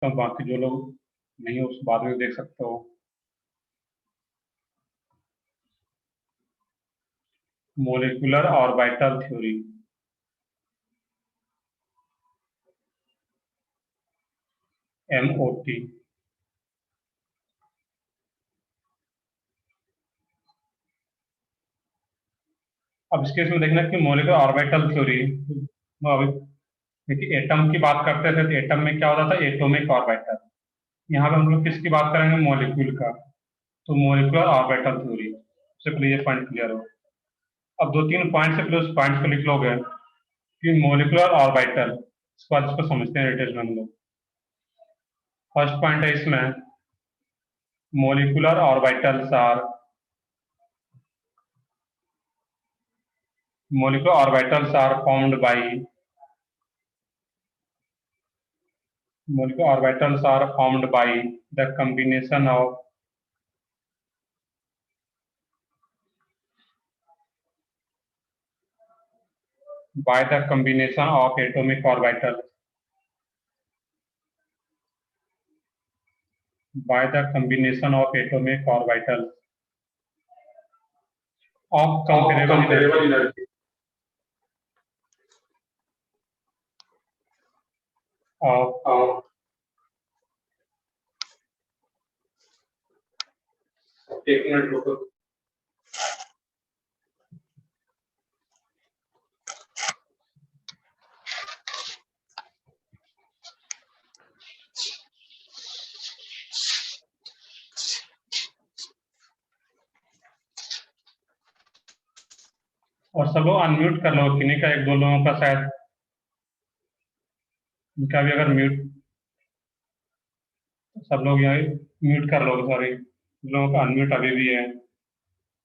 तो बाकी जो लोग नहीं हो उस बाद में देख सकते हो। Molecular orbital theory. MOT। अब इस केस में देखना कि मोलिकुलर ऑर्बिटल थ्योरी, अभी देखिए एटम की बात करते थे तो एटम में क्या होता था, एटॉमिक ऑर्बिटल। यहाँ पे हम लोग किसकी बात करेंगे, मॉलिक्यूल का, तो मॉलिक्यूलर ऑर्बिटल थ्योरी। सबसे पहले ये पॉइंट क्लियर हो। अब दो तीन पॉइंट से पहले उस पॉइंट को लिख लोगे कि मॉलिक्यूलर ऑर्बिटल, इसके बाद इसको समझते हैं डिटेल में हम लोग। फर्स्ट पॉइंट है इसमें, molecular orbitals are formed by molecular orbitals are formed by the combination of atomic orbitals by the combination of atomic orbitals of comparable energy of एक मिनट रुको। और सब लोग अनम्यूट कर लो, किन्हीं का एक दो लोगों का शायद, उनका भी अगर म्यूट, सब लोग यहाँ म्यूट कर लो, सॉरी लोगों का अनम्यूट अभी भी है।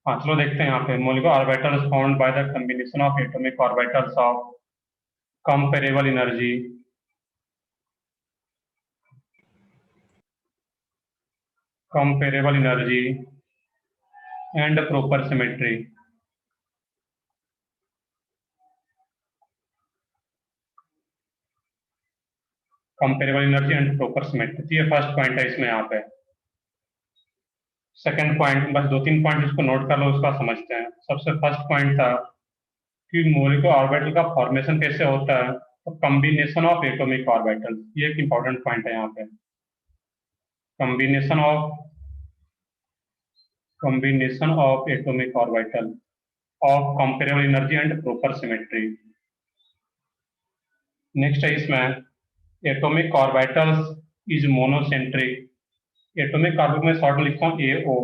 हाँ चलो देखते हैं यहाँ पे, molecular orbitals found by the combination of atomic orbitals of comparable energy and proper symmetry. Comparable energy and proper symmetry, ये फर्स्ट पॉइंट है इसमें यहाँ पे। सेकंड पॉइंट, बस दो तीन पॉइंट इसको नोट कर लो, उसका समझते हैं। सबसे फर्स्ट पॉइंट था कि मोलिकुलर ऑर्बिटल का फॉर्मेशन कैसे होता है, तो कॉम्बिनेशन ऑफ एटॉमिक ऑर्बिटल, ये एक इंपॉर्टेंट पॉइंट है यहाँ पे। Combination of atomic orbital of comparable energy and proper symmetry. Next है इसमें atomic orbitals is monocentric. Atomic orbital में शॉर्ट में लिखता हूँ AO।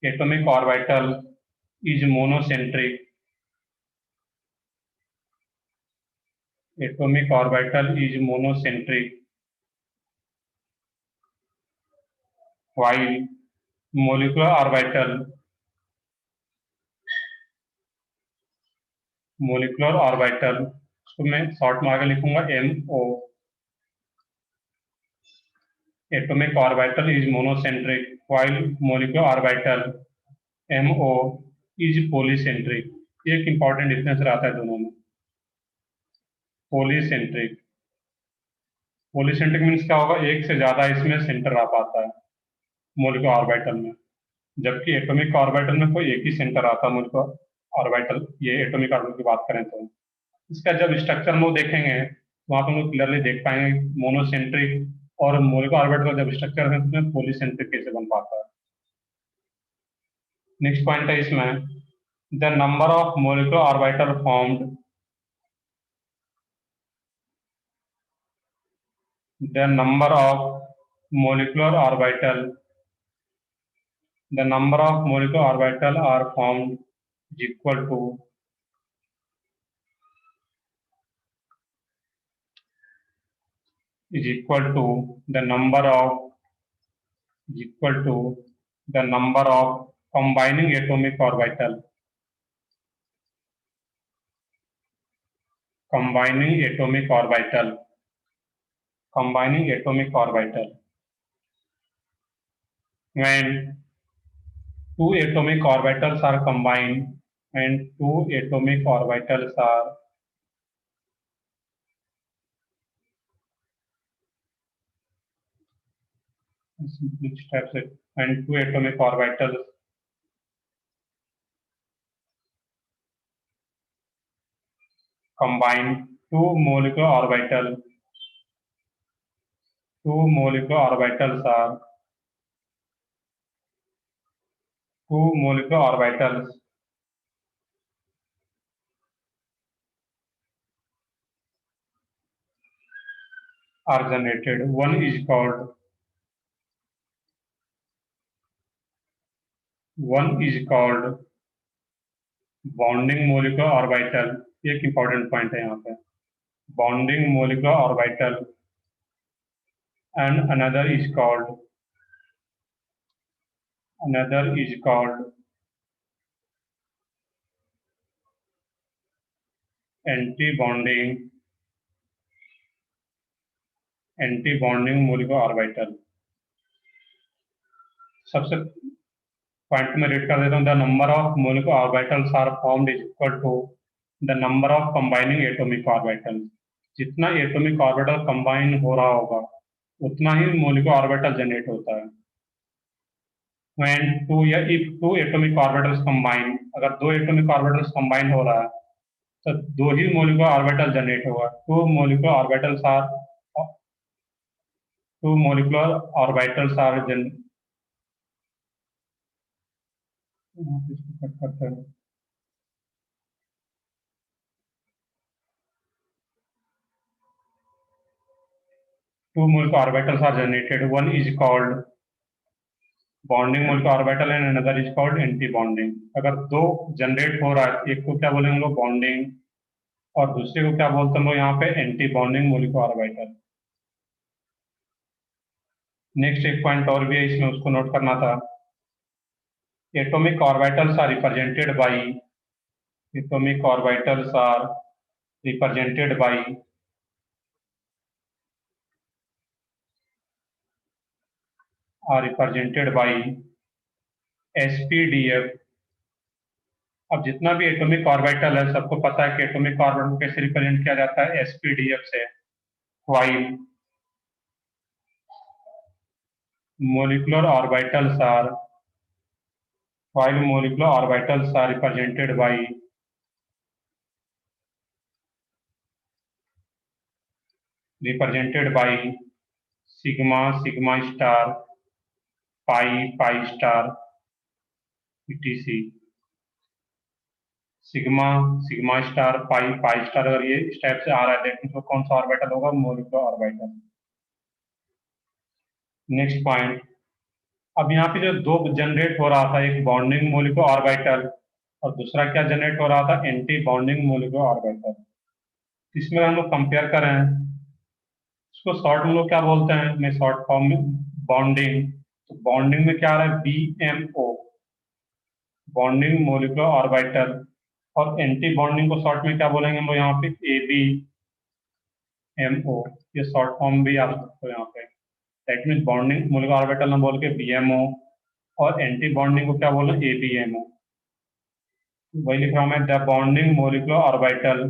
Atomic orbital is monocentric. Atomic orbital is monocentric while molecular orbital उसको मैं शॉर्ट में आगे लिखूंगा MO। Atomic orbital is monocentric while molecular orbital MO is polycentric. एक इंपॉर्टेंट डिफरेंस रहता है दोनों में। पॉलीसेंट्रिक मीन्स क्या होगा, एक से ज्यादा इसमें सेंटर आ पाता है मोलिकुलर ऑर्बिटल में, जबकि एटॉमिक ऑर्बिटल में कोई एक ही सेंटर आता है मोलिकुलर ऑर्बिटल। ये एटॉमिक ऑर्बिटल की बात करें तो इसका जब स्ट्रक्चर हम लोग देखेंगे वहां पर हम लोग क्लियरली देख पाएंगे मोनोसेंट्रिक और मोलिकुलर ऑर्बिटल का जब स्ट्रक्चर है उसमें पॉलीसेंट्रिक कैसे बन पाता है। नेक्स्ट पॉइंट है इसमें, the number of molecular orbital formed, the number of molecular orbital are formed is equal to the number of combining atomic orbital when two atomic orbitals are combined and two atomic orbitals are which types it, and two atomic orbitals combine two molecular orbitals are two molecular orbitals are generated. One is called bonding molecular orbital. एक important point है यहाँ पे. Bonding molecular orbital, and another is called anti-bonding molecular orbital. सबसे point में rate कर देता हूँ. The number of molecular orbitals are formed is equal to the number of combining atomic orbital. जितना एटॉमिक ऑर्बिटल कंबाइन हो रहा होगा उतना ही मोलिकुलर ऑर्बिटल जनरेट होता है. When if two atomic orbitals combine, अगर दो एटॉमिक ऑर्बिटल्स कंबाइन हो रहा है तो दो ही मोलिकुलर ऑर्बिटल जनरेट होगा. two molecular orbitals are two molecular orbitals are generated. One is called bonding molecular orbital and another is called anti-bonding. अगर दो जनरेट हो रहा है, एक को क्या बोलेंगे हम लोग बॉन्डिंग और दूसरे को क्या बोलते हैं हम लोग यहाँ पे anti bonding molecular orbital. Next एक पॉइंट और भी है इसमें, उसको नोट करना था. Atomic orbitals are represented by SPDF. अब जितना भी एटॉमिक ऑर्बिटल है सबको पता है कि एटॉमिक ऑर्बिटल कैसे रिप्रेजेंट किया जाता है, SPDF से. while molecular orbitals are represented by sigma star, pi star, etc. Sigma star, pi star अगर ये इस टाइप से आ रहा है तो कौन सा ऑर्बिटल होगा, मोलिकुलर ऑर्बिटल. Next point. अब यहाँ पे जो दो जनरेट हो रहा था, एक बॉन्डिंग मोलिकुलर ऑर्बिटल और दूसरा क्या जनरेट हो रहा था, एंटी बॉन्डिंग मोलिकुलर ऑर्बिटल. इसमें हम लोग कंपेयर करें, इसको शॉर्ट में लोग क्या बोलते हैं, मैं शॉर्ट फॉर्म में बॉन्डिंग. तो बॉन्डिंग में क्या आ रहा है, BMO, बॉन्डिंग मोलिकुलर ऑर्बिटल. और एंटी बॉन्डिंग को शॉर्ट में क्या बोलेंगे हम लोग यहाँ पे, ABMO. ये शॉर्ट फॉर्म भी आप सकते हो यहाँ पे. That means bonding molecular orbital हम बोल के BMO और एंटी बॉन्डिंग को क्या बोल रहे हैं, ABMO. वही लिख रहा हूँ मैं, the bonding molecular orbital,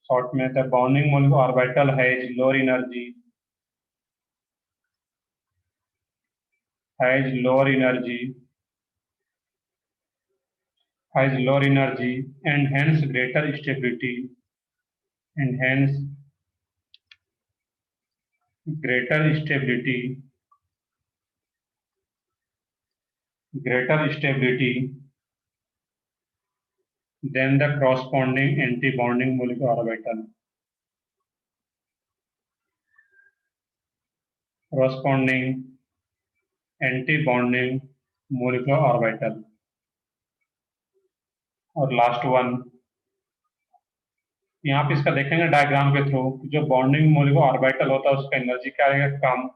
short में the bonding molecular orbital has lower energy and hence greater stability than the corresponding anti-bonding molecular orbital. और लास्ट वन, यहाँ पे इसका देखेंगे डायग्राम के थ्रू, जो बॉन्डिंग मोलिकुलर ऑर्बिटल होता है उसका एनर्जी क्या रहेगा, कम,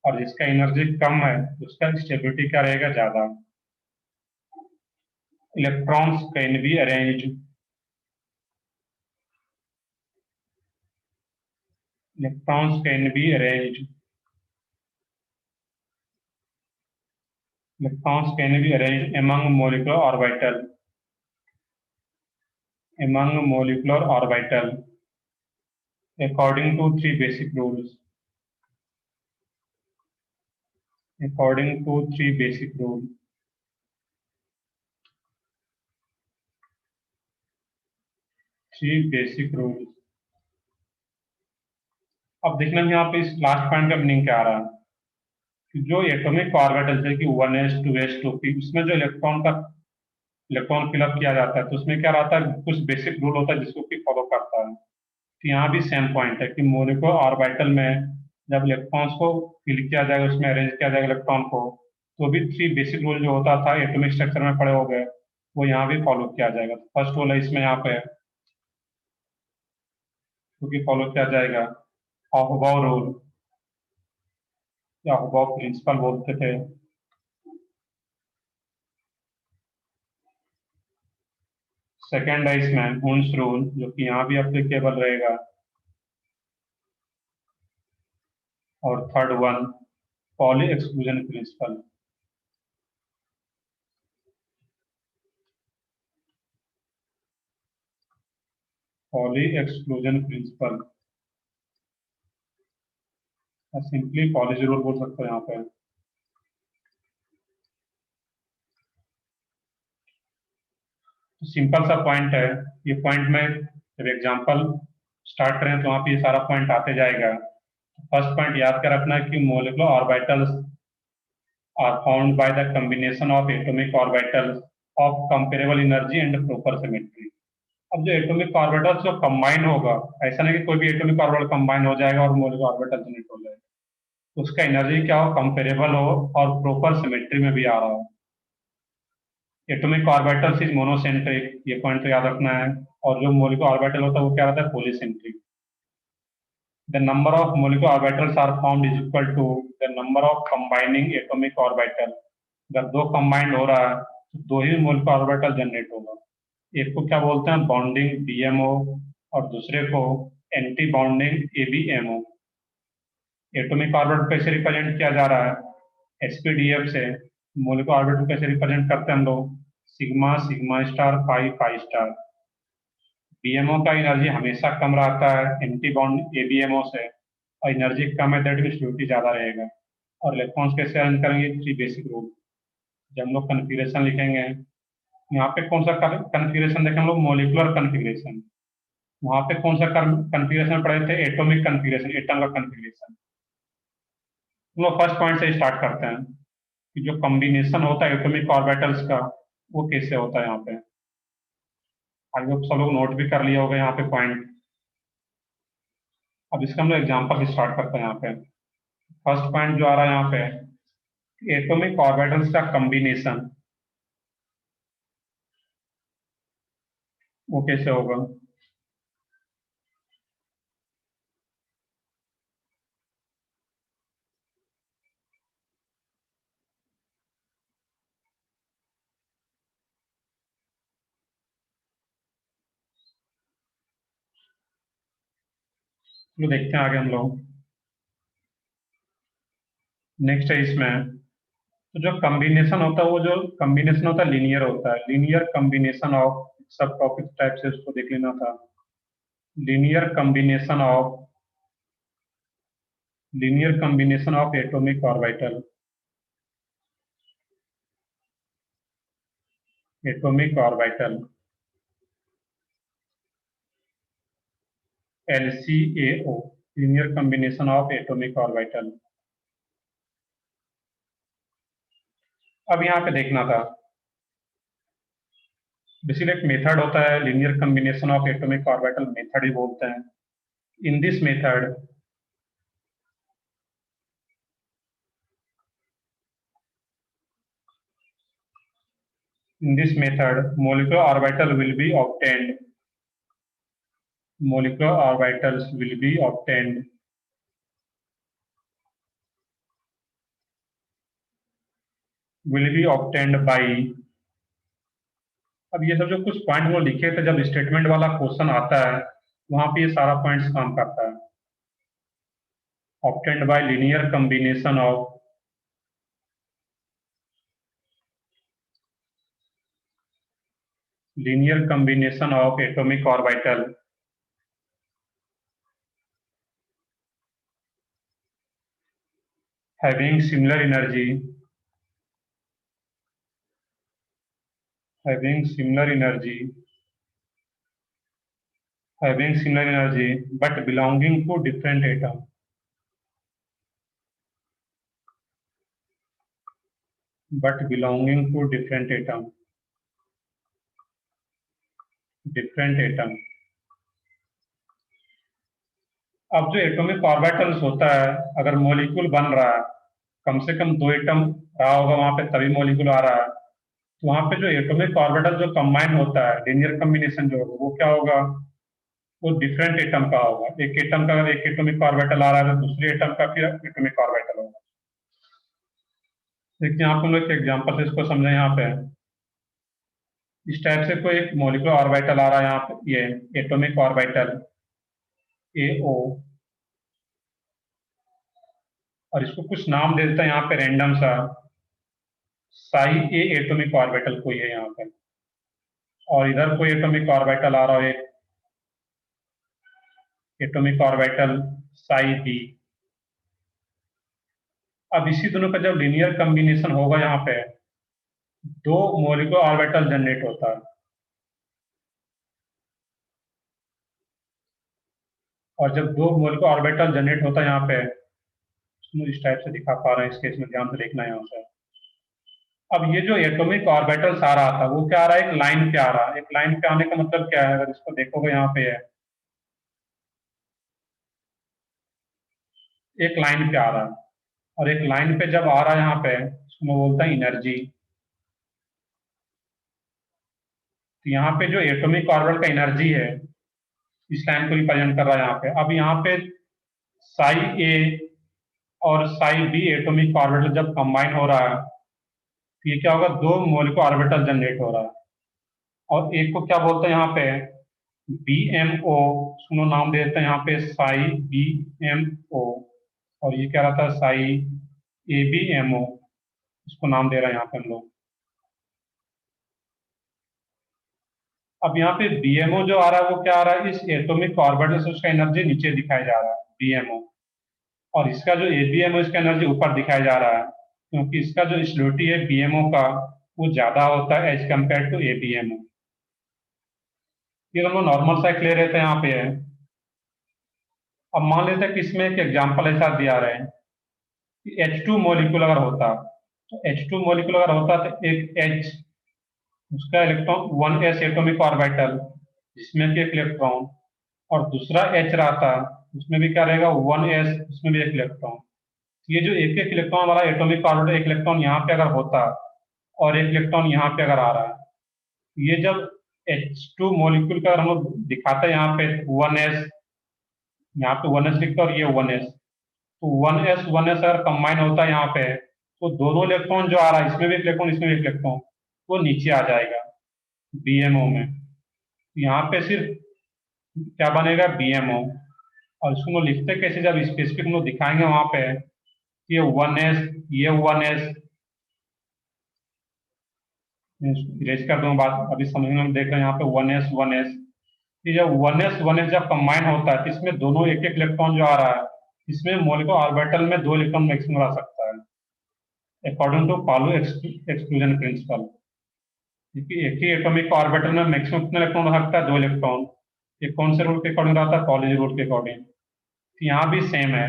और जिसका एनर्जी कम है उसका स्टेबिलिटी क्या रहेगा, ज्यादा. Electrons can be arranged among molecular orbital according to three basic rules. according to three basic rules. Three basic rules. अब देखना यहाँ पे इस लास्ट पॉइंट का मीनिंग क्या आ रहा है कि जो एटॉमिक ऑर्बिटल है कि 1s 2s 2p उसमें जो इलेक्ट्रॉन फिलअप किया जाता है तो उसमें क्या रहता है कुछ बेसिक रूल होता है जिसको कि फॉलो करता है। तो यहाँ भी सेम पॉइंट है कि मोलिकुलर ऑर्बिटल में जब इलेक्ट्रॉन्स को फिल किया जाएगा उसमें अरेंज किया जाएगा इलेक्ट्रॉन को तो भी थ्री बेसिक रूल जो होता था एटॉमिक स्ट्रक्चर में पड़े हो गए वो यहाँ भी फॉलो किया जाएगा। फर्स्ट रूल है इसमें यहाँ पे क्योंकि फॉलो किया जाएगा अहोबाउ रूल या अहोबाउ प्रिंसिपल बोलते थे। सेकेंड है इसमें हुन्स रूल जो कि यहाँ भी एप्लीकेबल रहेगा। और third one poly exclusion principle. Poly exclusion principle simply poly rule बोल सकते हो यहाँ पे। तो सिंपल सा पॉइंट है ये पॉइंट में जब एग्जांपल स्टार्ट करें तो वहाँ पे ये सारा पॉइंट आते जाएगा। फर्स्ट पॉइंट याद कर रखना है कि molecular orbitals are formed by the combination of atomic orbitals of comparable energy and proper symmetry। अब जो एटॉमिक ऑर्बिटल जो कंबाइन होगा ऐसा नहीं कि कोई भी एटॉमिक ऑर्बिटल कंबाइन हो जाएगा और मोलिकुलर ऑर्बिटल जनरेट हो जाएगा उसका एनर्जी क्या हो कंपेरेबल हो और प्रॉपर सिमेट्री में भी आ रहा हो। एटॉमिक ऑर्बिटल्स इज मोनोसेंट्रिक ये पॉइंट तो याद रखना है और जो मोलिकुलर ऑर्बिटल होता है वो क्या रहता है polycentric. The number of molecular orbitals are found is equal to the number of combining atomic orbital। जब दो कंबाइंड हो रहा है तो दो ही मोलिकुलर ऑर्बिटल जनरेट होगा। एक को क्या बोलते हैं बॉन्डिंग BMO और दूसरे को anti bonding ABMO। Atomic orbital कैसे रिप्रेजेंट किया जा रहा है SPDF से। मोलिकुलर ऑर्बिटल कैसे रिप्रेजेंट करते हैं हम लोग सिग्मा सिग्मा स्टार पाई पाई स्टार। BMO का एनर्जी हमेशा कम रहता है एंटी बॉन्ड ABMO से और एनर्जी कम है दैट मीन्स ड्यूटी ज्यादा रहेगा। और इलेक्ट्रॉन्स कैसे अरेंज करेंगे थ्री बेसिक रूल। जब हम लोग कन्फिग्रेशन लिखेंगे यहाँ पे कौन सा कन्फिग्रेशन देखें हम लोग मोलिकुलर कन्फिग्रेशन। वहां पे कौन सा कन्फिग्रेशन पढ़े थे एटॉमिक कन्फिग्रेशन एटम का कन्फिग्रेशन। हम लोग फर्स्ट पॉइंट से स्टार्ट करते हैं कि जो कॉम्बिनेशन होता है एटॉमिक ऑर्बिटल्स का वो कैसे होता है यहाँ पे। आगे सब लोग नोट भी कर लिया होगा यहाँ पे पॉइंट। अब इसका हम लोग एग्जाम्पल स्टार्ट करते हैं यहाँ पे। फर्स्ट पॉइंट जो आ रहा है यहाँ पे एटॉमिक ऑर्बिटल्स का कॉम्बिनेशन वो कैसे होगा। तो देखते हैं आगे हम लोग। नेक्स्ट है इसमें तो जो कॉम्बिनेशन होता है वो जो कॉम्बिनेशन होता है लीनियर होता है। लीनियर कॉम्बिनेशन ऑफ सब टॉपिक टाइप से उसको देख लेना था। Linear combination of atomic orbital. Atomic orbital LCAO linear combination of atomic orbital. अब यहाँ पे देखना था बेसिकली एक मेथड होता है linear combination of atomic orbital method ही बोलते हैं। In this method molecular orbital will be obtained molecular orbitals will be obtained by। अब ये सब जो कुछ पॉइंट वो लिखे थे जब स्टेटमेंट वाला क्वेश्चन आता है वहां पे ये सारा पॉइंट्स काम करता है। obtained by linear combination of atomic orbital having similar energy, having similar energy, having similar energy, but belonging to different atom, but belonging to different atom, different atom. अब जो एटॉमिक ऑर्बिटल्स होता है, अगर molecule बन रहा है, कम से कम दो एटम रहा होगा वहां पे तभी मॉलिक्यूल आ रहा है, तो वहां पे जो एटॉमिक ऑर्बिटल जो कंबाइन होता है, लीनियर कॉम्बिनेशन जो होगा वो क्या होगा, वो डिफरेंट एटम का होगा। एक एटम का अगर एक एटॉमिक ऑर्बिटल आ रहा है तो दूसरे एटम का फिर एटॉमिक ऑर्बिटल होगा। देखिए यहाँ पे हम लोग एक एग्जाम्पल से इसको समझें। यहाँ पे इस टाइप से कोई एक मॉलिक्यूलर ऑर्बिटल आ रहा है, यहाँ पे ये एटॉमिक ऑर्बिटल AO, और इसको कुछ नाम दे देता है यहाँ पे रैंडम सा, साई A एटॉमिक ऑर्बिटल कोई है यहाँ पे, और इधर कोई एटॉमिक ऑर्बिटल आ रहा है, एटॉमिक ऑर्बिटल साई B। अब इसी दोनों का जब लीनियर कॉम्बिनेशन होगा यहाँ पे, दो मॉलिक्यूलर ऑर्बिटल जनरेट होता है, और जब दो मॉलिक्यूलर ऑर्बिटल जनरेट होता है यहाँ पे, इस टाइप से दिखा पा रहे हैं, इस केस में ध्यान से देखना है यहाँ से। अब ये जो एटॉमिक ऑर्बिटल्स आ रहा था वो क्या आ रहा है, एक लाइन पे आ रहा है। एक लाइन पे आने का मतलब क्या है, अगर इसको देखोगे यहाँ पे है, एक लाइन पे आ रहा है, और एक लाइन पे जब आ रहा है यहाँ पे, उसको बोलता है एनर्जी। तो यहाँ पे जो एटॉमिक ऑर्बिटल का एनर्जी है, इस लाइन को रिप्रेजेंट कर रहा है यहाँ पे। अब यहाँ पे साई ए और साई बी एटॉमिक ऑर्बिटल जब कंबाइन हो रहा है, तो ये क्या होगा, दो मॉलिक्यूलर ऑर्बिटल जनरेट हो रहा है, और एक को क्या बोलते हैं यहाँ पे, BMO, सुनो नाम दे देते हैं यहाँ पे साई BMO, और ये क्या रहता है साई ABMO, इसको नाम दे रहे हैं यहाँ पे हम लोग। अब यहाँ पे BMO जो आ रहा है वो क्या आ रहा है, इस एटॉमिक ऑर्बिटल से उसका एनर्जी नीचे दिखाया जा रहा है BMO, और इसका जो ABMO इसका एनर्जी ऊपर दिखाया जा रहा है, क्योंकि इसका जो स्लोटी है BMO का वो ज्यादा होता है एज कम्पेयर टू ABMO। ये हम लोग नॉर्मल सा एक ले रहे थे यहाँ पे है। अब मान लेते हैं कि इसमें एक एग्जाम्पल ऐसा दिया रहे हैं कि H2 मॉलिक्यूल अगर होता, तो H2 मॉलिक्यूल अगर होता तो एक H, उसका इलेक्ट्रॉन 1s एटॉमिक ऑर्बिटल जिसमें कि एक इलेक्ट्रॉन, और दूसरा H रहता, उसमें भी क्या रहेगा 1s, उसमें भी एक इलेक्ट्रॉन। ये जो एक एक इलेक्ट्रॉन वाला एटॉमिक ऑर्बिटल, एक इलेक्ट्रॉन यहाँ पे अगर होता और एक इलेक्ट्रॉन यहाँ पे अगर आ रहा है, ये जब H2 मॉलिक्यूल का हम लोग दिखाते हैं यहाँ पे 1s, यहाँ पे 1s लिखते और ये 1s, तो 1s अगर कंबाइन होता है यहाँ पे, तो दोनों इलेक्ट्रॉन जो आ रहा है, इसमें भी इलेक्ट्रॉन इसमें भी इलेक्ट्रॉन, वो नीचे आ जाएगा BMO में। यहाँ पे सिर्फ क्या बनेगा BMO, और इसको हम लोग लिखते कैसे, जब स्पेसिफिक हम लोग दिखाएंगे वहां पे, ये 1s, ये 1s, इरेज कर दूं बात, अभी समझने में देख रहे हैं यहाँ पे 1s 1s, ये जब 1s जब कंबाइन होता है, तो इसमें दोनों एक एक इलेक्ट्रॉन जो आ रहा है, इसमें मॉलिक्यूलर ऑर्बिटल में दो इलेक्ट्रॉन मैक्सिमम आ सकता है according to Pauli exclusion principle. क्योंकि एक ही एटॉमिक ऑर्बिटल में मैक्सिमम कितने इलेक्ट्रॉन हो सकता है, दो इलेक्ट्रॉन। ये कौन से रूल के अकॉर्डिंग रहता है, पॉली रूल के अकॉर्डिंग। तो यहाँ भी सेम है,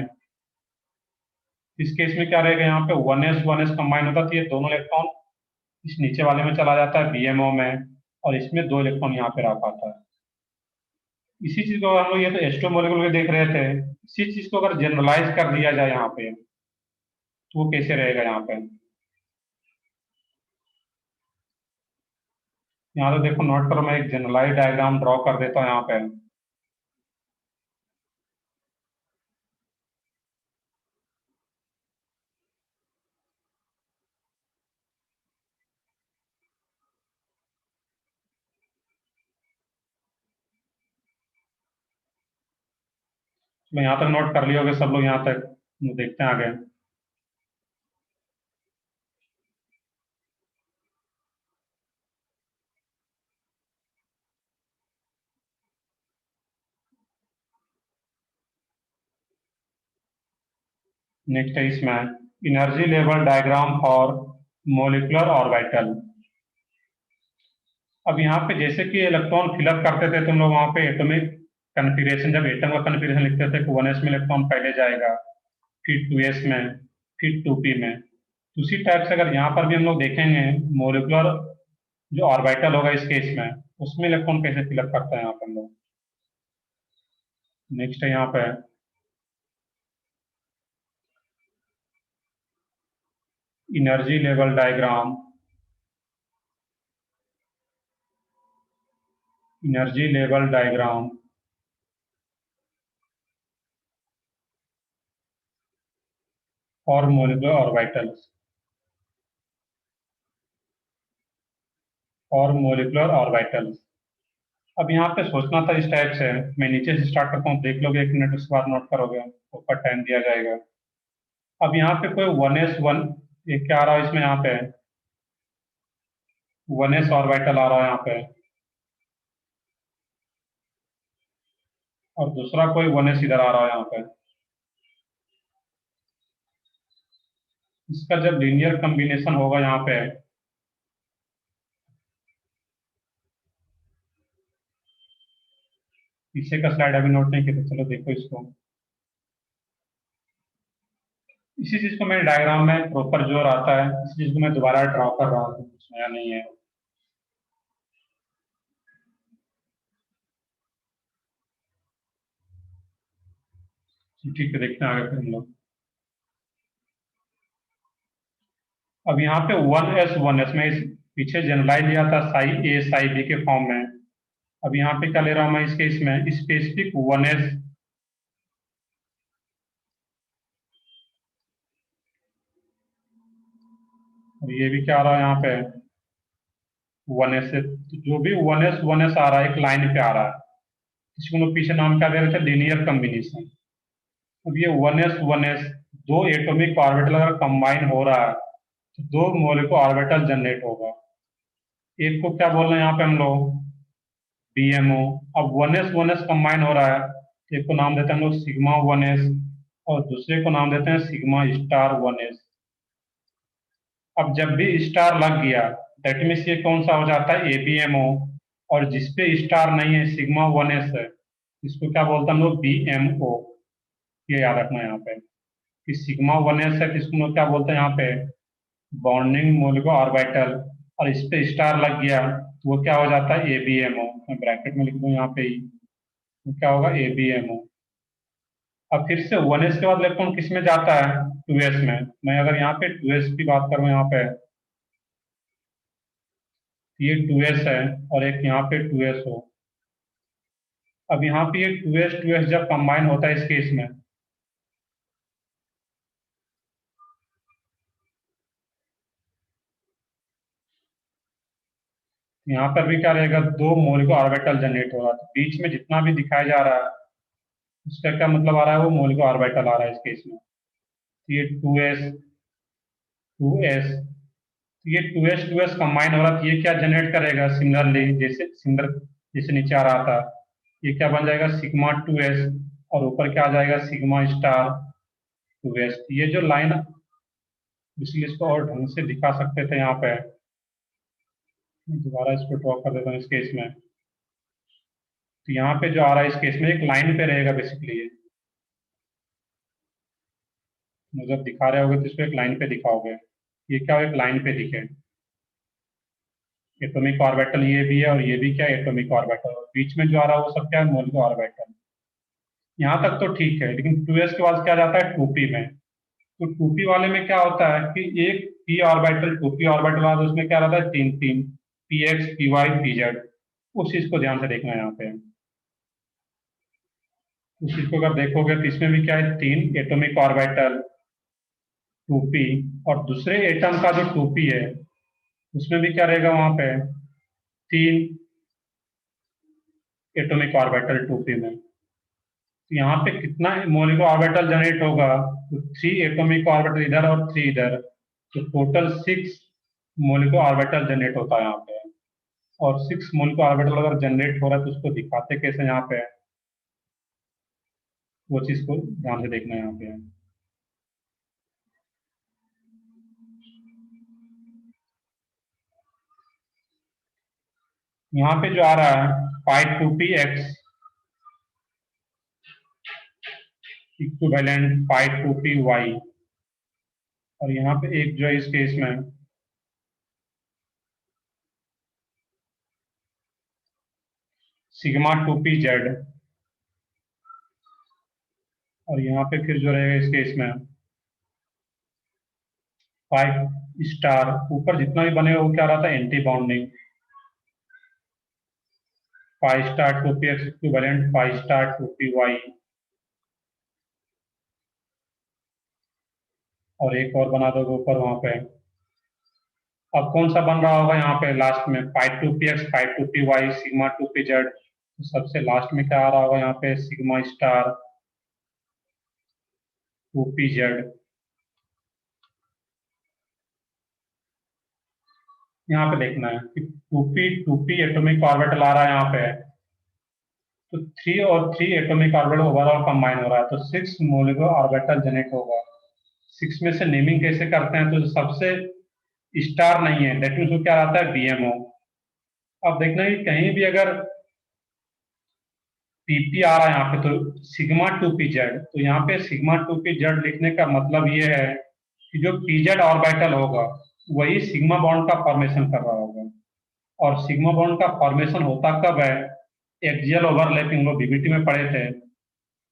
इस केस में क्या रहेगा, यहाँ पे 1s कंबाइन होता है, तो ये दोनों इलेक्ट्रॉन इस नीचे वाले में चला जाता है BMO में, और इसमें दो इलेक्ट्रॉन यहाँ पे रह पाता है। इसी चीज को हम लोग, ये तो एस्ट्रो मॉलिक्यूल देख रहे थे, इसी चीज को अगर जनरलाइज कर दिया जाए यहाँ पे, तो वो कैसे रहेगा यहाँ पे। यहाँ तो देखो नोट करो, मैं एक जनरलाइज डायग्राम ड्रॉ कर देता हूँ यहाँ पे। मैं यहाँ तक नोट कर लिए होगे सब लोग, यहाँ तक देखते हैं आगे। नेक्स्ट है इसमें energy level diagram for molecular orbital. अब यहाँ पे जैसे कि इलेक्ट्रॉन फिलअप करते थे तुम लोग, वहाँ पे एटॉमिक कन्फिग्रेशन, जब एटम का कन्फिग्रेशन लिखते थे 1s में इलेक्ट्रॉन पहले जाएगा, फिर 2s में, फिर 2p में। उसी टाइप से अगर यहाँ पर भी हम लोग देखेंगे मोलिकुलर जो ऑर्बिटल होगा इस केस में, उसमें इलेक्ट्रॉन कैसे फिलअप करते हैं यहाँ पर हम लोग। नेक्स्ट है यहाँ पे energy level diagram, energy level diagram और मोलिकुलर ऑर्बिटल्स, और मोलिकुलर ऑर्बिटल्स। अब यहाँ पे सोचना था इस टाइप से, मैं नीचे से स्टार्ट करता हूँ, देख लोगे 1 मिनट, उसके बाद नोट करोगे, ऊपर टाइम दिया जाएगा। अब यहाँ पे कोई 1s1, ये क्या आ रहा है इसमें, यहाँ पे 1s ऑर्बिटल आ रहा है यहाँ पे, और दूसरा कोई 1s इधर आ रहा है यहाँ पे। इसका जब लीनियर कॉम्बिनेशन होगा यहाँ पे, पीछे का स्लाइड अभी नोट नहीं किया तो चलो देखो इसको। इसी चीज को मैंने डायग्राम में प्रॉपर जो आता है, इसी चीज को मैं दोबारा ड्रॉ कर रहा हूँ, कुछ नया नहीं है। ठीक है, देखते हैं आगे फिर हम लोग। अब यहाँ पे 1s में पीछे जनरलाइज लिया था साई ए साई बी के फॉर्म में। अब यहाँ पे क्या ले रहा हूँ मैं इसके, इसमें स्पेसिफिक 1s, और ये भी क्या आ रहा है यहाँ पे 1s से, जो भी 1s आ रहा है एक लाइन पे आ रहा है, इसको हम लोग पीछे नाम क्या दे रहे थे, लीनियर कॉम्बिनेशन। अब ये 1s दो एटॉमिक ऑर्बिटल अगर कंबाइन हो रहा है तो दो मोलिकुलर ऑर्बिटल जनरेट होगा। एक को क्या बोल रहे हैं यहाँ पे हम लोग, बीएमओ। अब 1s कंबाइन हो रहा है, एक को नाम देते हैं हम लोग सिग्मा 1s, और दूसरे को नाम देते हैं सिग्मा स्टार 1s। अब जब भी स्टार लग गया, दैट मीन्स ये कौन सा हो जाता है, एबीएमओ। और जिसपे स्टार नहीं है, सिग्मा 1s है, इसको क्या बोलते हैं हम लोग, बीएमओ। ये याद रखना है यहाँ पे कि सिग्मा 1s है, किसको हम लोग क्या बोलते हैं यहाँ पे, बॉन्डिंग मोलिकुलर ऑर्बिटल। और इस पे स्टार लग गया तो वो क्या हो जाता है, एबीएमओ। मैं ब्रैकेट में लिख दूं यहाँ पे ही, तो क्या होगा, एबीएमओ। अब फिर से 1s के बाद इलेक्ट्रॉन किस में जाता है, 2s में। मैं अगर यहाँ पे 2s की बात करूँ यहाँ पे, ये 2s है, और एक यहाँ पे 2s हो। अब यहाँ पे ये 2s जब कंबाइन होता है इस केस में, यहाँ पर भी क्या रहेगा, दो मोलिकुलर ऑर्बिटल जनरेट हो रहा है, तो बीच में जितना भी दिखाया जा रहा है उसका क्या मतलब आ रहा है, वो मोलिकुलर ऑर्बिटल आ रहा है इस केस में। तो ये 2s, तो ये 2s कंबाइन हो रहा है, तो ये क्या जनरेट करेगा, सिमिलरली जैसे सिमिलर, जैसे नीचे आ रहा था, ये क्या बन जाएगा, सिग्मा 2s, और ऊपर क्या आ जाएगा, सिग्मा स्टार 2s। ये जो लाइन, इसलिए इसको और ढंग से दिखा सकते थे यहाँ पे, दोबारा इसको ड्रॉ कर देता हूँ इस केस में। तो यहाँ पे जो आ रहा है इस केस में, एक लाइन पे रहेगा बेसिकली ये, जब दिखा रहे होगे तो इसको एक लाइन पे दिखाओगे, ये क्या एक लाइन पे दिखे, एटॉमिक ऑर्बिटल ये भी है, और ये भी क्या, एटॉमिक ऑर्बिटल, बीच में जो आ रहा है वो सब क्या है, मोलिकुलर ऑर्बिटल। यहाँ तक तो ठीक है, लेकिन 2s के बाद क्या जाता है 2p में। तो 2p वाले में क्या होता है कि एक p ऑर्बिटल, 2p ऑर्बिटल बाद उसमें क्या रहता है, तीन तीन, px py pz। उस चीज को ध्यान से देखना है यहाँ पे। उस चीज को अगर देखोगे तो इसमें भी क्या है, तीन एटॉमिक ऑर्बिटल 2p, और दूसरे एटम का जो 2p है उसमें भी क्या रहेगा, वहां पे तीन एटॉमिक ऑर्बिटल 2p में। तो यहाँ पे कितना मोलिकुलर ऑर्बिटल जनरेट होगा, तो 3 एटॉमिक ऑर्बिटल इधर और 3 इधर, तो टोटल 6 मोलिकुलर ऑर्बिटल जनरेट होता है यहाँ पे। और 6 मोलिकुलर ऑर्बिटल अगर जनरेट हो रहा है तो उसको दिखाते कैसे यहाँ पे, वो चीज को ध्यान से देखना है यहाँ पे। यहाँ पे जो आ रहा है पाई 2p x equivalent pi 2p y, और यहाँ पे एक जो है इस केस में सिग्मा 2p z, और यहाँ पे फिर जो रहेगा इस केस में पाई स्टार, ऊपर जितना भी बनेगा वो क्या रहता है एंटी बाउंडिंग, पाई star 2p x equivalent pi star 2p y, और एक और बना दोगे ऊपर वहां पे। अब कौन सा बन रहा होगा यहाँ पे लास्ट में पाई 2p x पाई 2p y sigma 2p z, तो सबसे लास्ट में क्या आ रहा होगा यहाँ पे सिग्मा स्टार 2p z। यहाँ पे देखना है कि 2p एटॉमिक ऑर्बिटल आ रहा है यहाँ पे, तो 3 और 3 एटॉमिक ऑर्बिटल ओवरऑल कंबाइन हो रहा है, तो 6 मोलिकुलर ऑर्बिटल जनरेट होगा। 6 में से नेमिंग कैसे करते हैं, तो सबसे स्टार नहीं है दैट मीन्स वो क्या आता है बीएमओ। अब देखना है कि कहीं भी अगर पीपी आ रहा है यहाँ पे तो सिग्मा 2p जेड, तो यहाँ पे सिग्मा 2p जेड लिखने का मतलब ये है कि जो pz ऑर्बिटल होगा वही सिग्मा बॉन्ड का फॉर्मेशन कर रहा होगा। और सिग्मा बॉन्ड का फॉर्मेशन होता कब है, एक्सियल ओवरलैपिंग, लोग बीबीटी में पढ़े थे।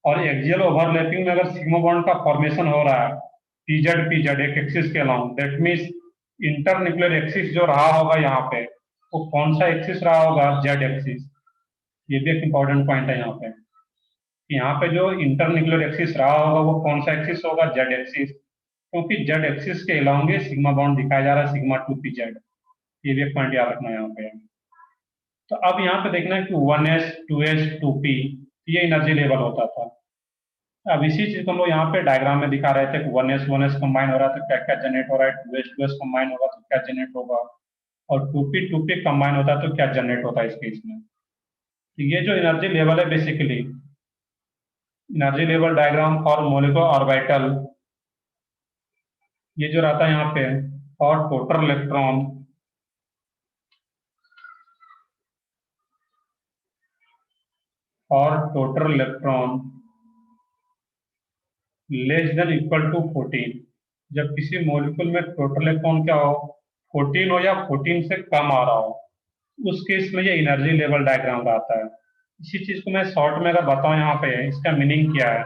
और एक्सियल ओवरलैपिंग में अगर सिग्मा बॉन्ड का फॉर्मेशन हो रहा है पीजेड पीजेड एक एक्सिस के along, that means internuclear axis जो रहा होगा यहाँ पे वो कौन सा एक्सिस रहा होगा, जेड एक्सिस। ये भी एक इंपॉर्टेंट पॉइंट है यहाँ पे कि यहाँ पे जो इंटरन्यूक्लियर एक्सिस रहा होगा वो कौन सा एक्सिस होगा, जेड एक्सिस, क्योंकि जेड एक्सिस के अलाउंग सिग्मा बॉन्ड दिखाया जा रहा है सिग्मा 2p जेड। ये भी एक पॉइंट याद रखना है यहाँ पे। तो अब यहाँ पे देखना है कि 1s 2s 2p ये एनर्जी लेवल होता था। अब इसी चीज को हम लोग यहाँ पे डायग्राम में दिखा रहे थे कि 1s कंबाइन हो रहा है तो क्या क्या जनरेट हो रहा है, 2s कंबाइन होगा तो क्या जनरेट होगा, और 2p कंबाइन होता है तो क्या जनरेट होता है इस केस में। तो ये जो एनर्जी लेवल है basically energy level diagram for molecular orbital, ये जो रहता है यहाँ पे और टोटल इलेक्ट्रॉन और total electron less than equal to 14, जब किसी मॉलिक्यूल में टोटल इलेक्ट्रॉन क्या हो 14 हो या 14 से कम आ रहा हो, उस केस में ये एनर्जी लेवल डायग्राम आता है। इसी चीज को मैं शॉर्ट में अगर बताऊं यहाँ पे इसका मीनिंग क्या है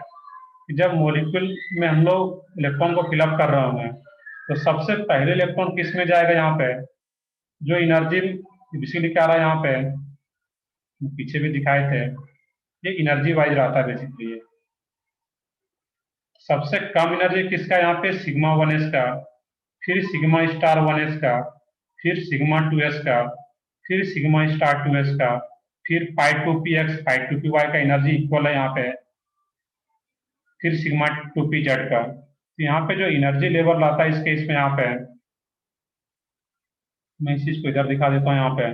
कि जब मॉलिक्यूल में हम लोग इलेक्ट्रॉन को फिलअप कर रहे होंगे तो सबसे पहले इलेक्ट्रॉन किस में जाएगा, यहाँ पे जो एनर्जी बेसिकली क्या रहा है यहाँ पे पीछे भी दिखाए थे, ये एनर्जी वाइज रहता है बेसिकली। ये सबसे कम एनर्जी किसका यहाँ पे सिग्मा 1s का, फिर सिग्मा स्टार 1s का, फिर सिग्मा 2s का, फिर सिग्मा स्टार 2s का, फिर पाई 2p x पाई 2p y का एनर्जी इक्वल है यहाँ पे, फिर सिग्मा 2p z का। तो यहाँ पे जो एनर्जी लेवल आता है इस केस में यहाँ पे मैं इस चीज को इधर दिखा देता हूँ यहाँ पे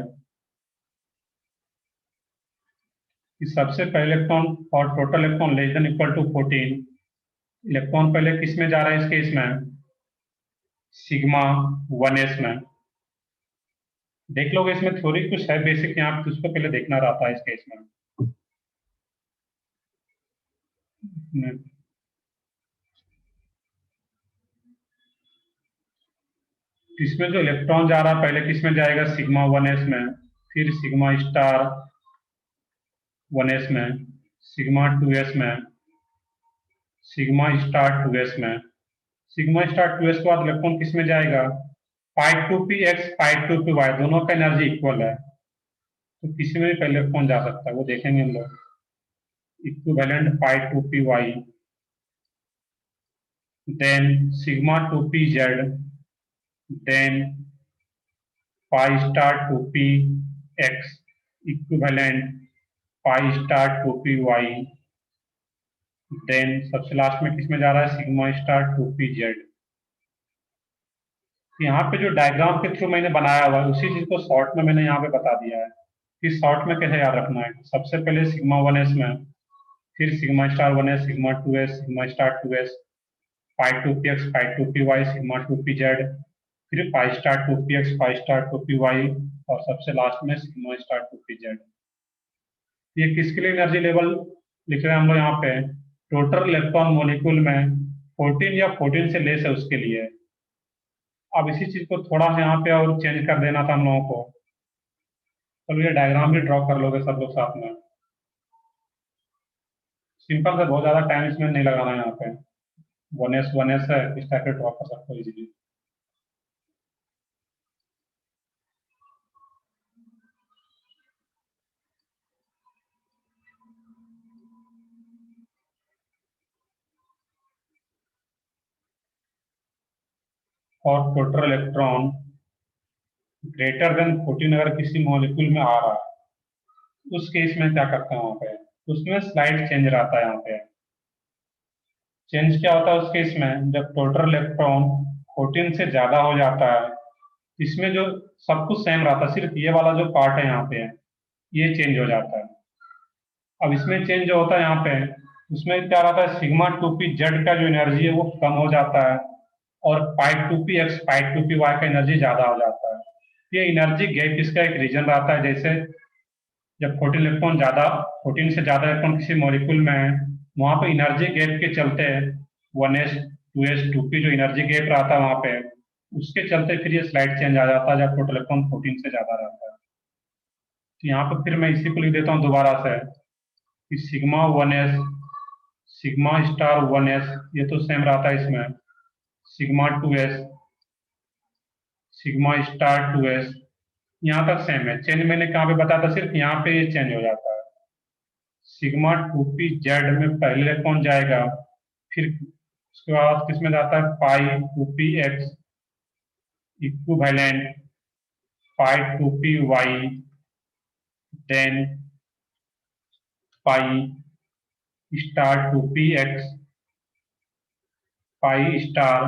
कि सबसे पहले इलेक्ट्रॉन और total electron less than equal to 14, electron पहले किस में जा रहा है इस केस में सिग्मा 1s में। देख लोगे इसमें थ्योरी कुछ है बेसिक यहाँ पे, उसको पहले देखना रहता है इस केस में। इसमें जो इलेक्ट्रॉन जा रहा है पहले किस में जाएगा सिग्मा 1s में, फिर सिग्मा स्टार 1s में, सिग्मा 2s में, सिग्मा स्टार 2s में, सिग्मा स्टार 2s के बाद इलेक्ट्रॉन किस में जाएगा पाई 2p x पाई 2p y, दोनों का एनर्जी इक्वल है तो किसी में भी पहले इलेक्ट्रॉन जा सकता है, वो देखेंगे हम लोग। Equivalent pi 2p y, then sigma 2p z, then pi star 2p x equivalent pi star 2p y, then सबसे लास्ट में किस में जा रहा है सिग्मा स्टार 2p z। यहाँ पे जो डायग्राम के थ्रू मैंने बनाया हुआ है उसी चीज को शॉर्ट में मैंने यहाँ पे बता दिया है कि शॉर्ट में कैसे याद रखना है। सबसे पहले सिग्मा 1s में, फिर sigma star 1s, sigma 2s, sigma star 2s, पाई 2p x पाई 2p y, sigma 2p z, फिर पाई स्टार 2p x, पाई स्टार 2py, और सबसे लास्ट में सिग्मा स्टार 2pz। ये किसके लिए एनर्जी लेवल लिख रहे हैं हम लोग यहाँ पे? टोटल इलेक्ट्रॉन मॉलिक्यूल में 14 या 14 से लेस है उसके लिए। अब इसी चीज को थोड़ा सा यहाँ पे और चेंज कर देना था हम लोगों को। तो ये डायग्राम भी ड्रॉ कर लोगे सब लोग साथ में। सिंपल से, बहुत ज्यादा टाइम इसमें नहीं लगाना है। यहाँ पे 1s है, इस टाइप से ड्रॉ कर सकते हो इजीली। और टोटल इलेक्ट्रॉन ग्रेटर देन 14 अगर किसी मॉलिक्यूल में आ रहा है, उस केस में क्या करते हैं वहां पे? उसमें स्लाइड चेंज रहता है यहाँ पे। चेंज क्या होता है उस केस में? जब टोटल इलेक्ट्रॉन 14 से ज्यादा हो जाता है, इसमें जो सब कुछ सेम रहता है, सिर्फ ये वाला जो पार्ट है यहाँ पे, ये चेंज हो जाता है। अब इसमें चेंज जो होता है यहाँ पे, उसमें क्या रहता है, सिग्मा 2p z का जो एनर्जी है वो कम हो जाता है, और पाई 2p x, पाई 2py का एनर्जी ज्यादा हो जाता है। ये एनर्जी गैप इसका एक रीजन रहता है। जैसे जब 14 से ज्यादा इलेक्ट्रॉन किसी मॉलिक्यूल में है, वहां पे एनर्जी गैप के चलते 1s 2s 2p जो एनर्जी गैप रहता है वहां पे, उसके चलते फिर ये स्लाइड चेंज आ जाता है जब टोटल इलेक्ट्रॉन 14 से ज्यादा रहता है। तो यहाँ पे फिर मैं इसी को लिख देता हूँ दोबारा से कि sigma 1s, sigma star 1s, ये तो सेम रहता है इसमें, sigma 2s, sigma star 2s, यहाँ तक सेम है। चेंज मैंने कहाँ पे बताया था? सिर्फ यहाँ पे ये चेंज हो जाता है। सिग्मा 2pz में पहले कौन जाएगा, फिर उसके बाद किसमें जाता है? Pi 2px equivalent pi 2py, then pi star 2px, pi star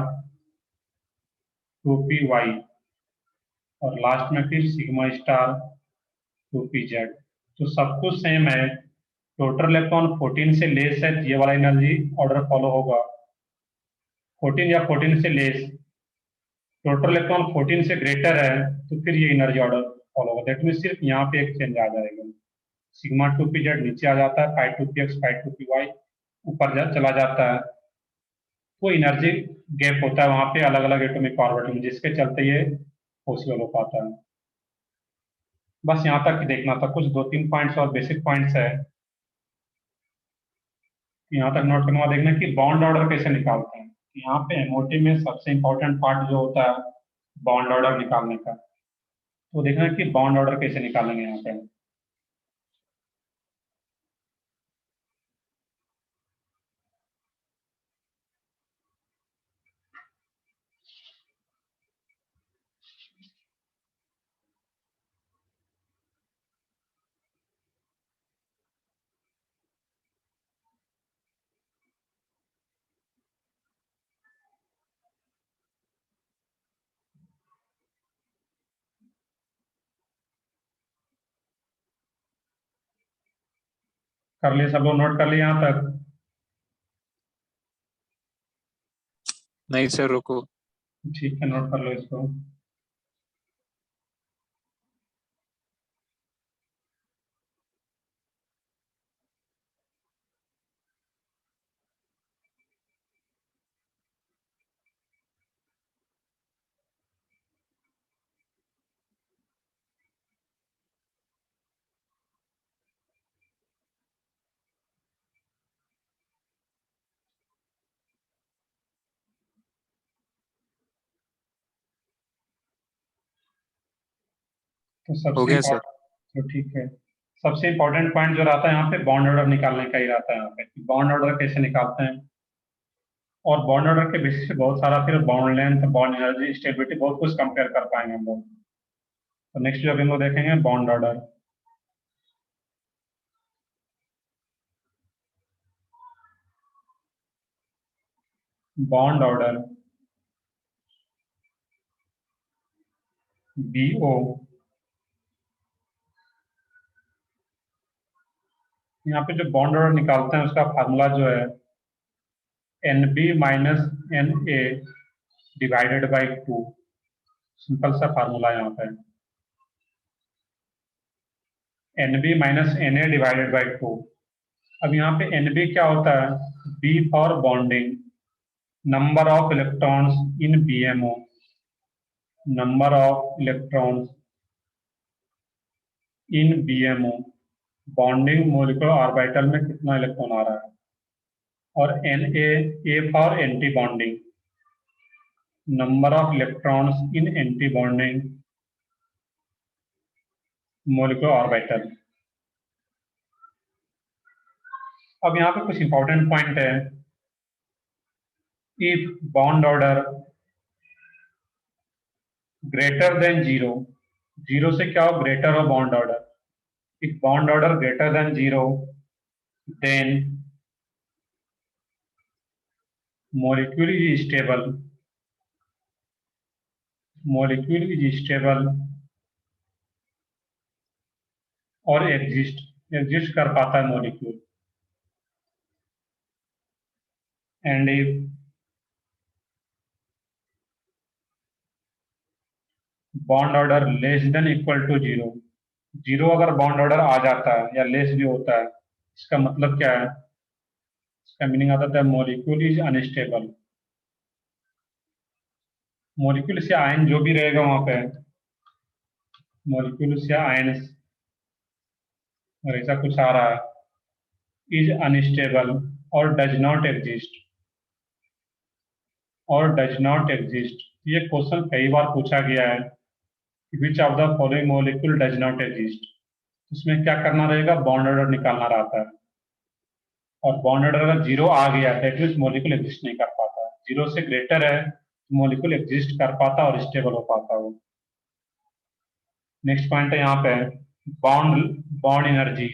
2py, और लास्ट में फिर सिग्मा स्टार 2pz। तो सब कुछ सेम है। टोटल इलेक्ट्रॉन 14 से लेस है तो ये वाला एनर्जी ऑर्डर फॉलो होगा। 14 या 14 से लेस, टोटल इलेक्ट्रॉन 14 से ग्रेटर है तो फिर ये एनर्जी ऑर्डर फॉलो होगा। दैट मीन सिर्फ यहाँ पे एक चेंज आ जाएगा, सिग्मा 2pz नीचे आ जाता है, पाई 2px, पाई 2py ऊपर चला जाता है। वो एनर्जी गैप होता है वहां पे अलग अलग एटॉमिक ऑर्बिटल में, जिसके चलते ये पॉसिबल हो पाता है। बस यहाँ तक ही देखना था। कुछ दो तीन पॉइंट्स और बेसिक पॉइंट्स है, यहाँ तक नोट करना। देखना कि बॉन्ड ऑर्डर कैसे निकालते हैं। यहाँ पे एमओटी में सबसे इंपॉर्टेंट पार्ट जो होता है बॉन्ड ऑर्डर निकालने का, तो देखना कि बॉन्ड ऑर्डर कैसे निकालेंगे यहाँ पे। कर लिए सब लोग? नोट कर लिए यहाँ तक? नहीं सर, रुको। ठीक है, नोट कर लो इसको। तो हो सबसे गया सर। इम्पोर्टेंट, तो ठीक है, सबसे इम्पोर्टेंट पॉइंट जो रहता है यहाँ पे बॉन्ड ऑर्डर निकालने का ही रहता है। यहाँ पे बॉन्ड ऑर्डर कैसे निकालते हैं, और बॉन्ड ऑर्डर के बेसिस पे बहुत सारा फिर bond length, bond energy, stability, बहुत कुछ कंपेयर कर पाएंगे हम लोग। तो नेक्स्ट जो अभी हम लोग देखेंगे bond order. Bond order BO, यहाँ पे जो बॉन्ड ऑर्डर निकालते हैं उसका फार्मूला जो है NB - NA divided by 2। Simple सा फार्मूला यहाँ पे, NB minus Na divided by 2। अब यहाँ पे NB क्या होता है, B for bonding, number of electrons in BMO, number of electrons in BMO, bonding molecular orbital में कितना इलेक्ट्रॉन आ रहा है, और Na, A for anti bonding, number of electrons in anti bonding molecular orbital. अब यहाँ पे कुछ इंपॉर्टेंट पॉइंट है, if bond order greater than zero, zero से क्या हो, ग्रेटर हो bond order, if bond order greater than zero, then molecule is stable, molecule is stable और एग्जिस्ट कर पाता है molecule, and if bond order less than equal to zero, zero अगर bond order आ जाता है या लेस भी होता है, इसका मतलब क्या है, इसका मीनिंग आता है molecule is अनस्टेबल, molecule से आयन जो भी रहेगा वहां पे, molecule से आयन और ऐसा कुछ आ रहा है, इज अनस्टेबल और डज नॉट एग्जिस्ट, और डज नॉट एग्जिस्ट। ये क्वेश्चन कई बार पूछा गया है, which of the following molecule does not exist. इसमें क्या करना रहेगा, बॉन्ड ऑर्डर निकालना रहता है, और बॉन्ड ऑर्डर अगर जीरो आ गया दैट मीन्स मॉलिक्यूल एग्जिस्ट नहीं कर पाता, जीरो से ग्रेटर है मॉलिक्यूल एग्जिस्ट कर पाता और स्टेबल हो पाता वो। नेक्स्ट पॉइंट है यहाँ पे, bond bond energy,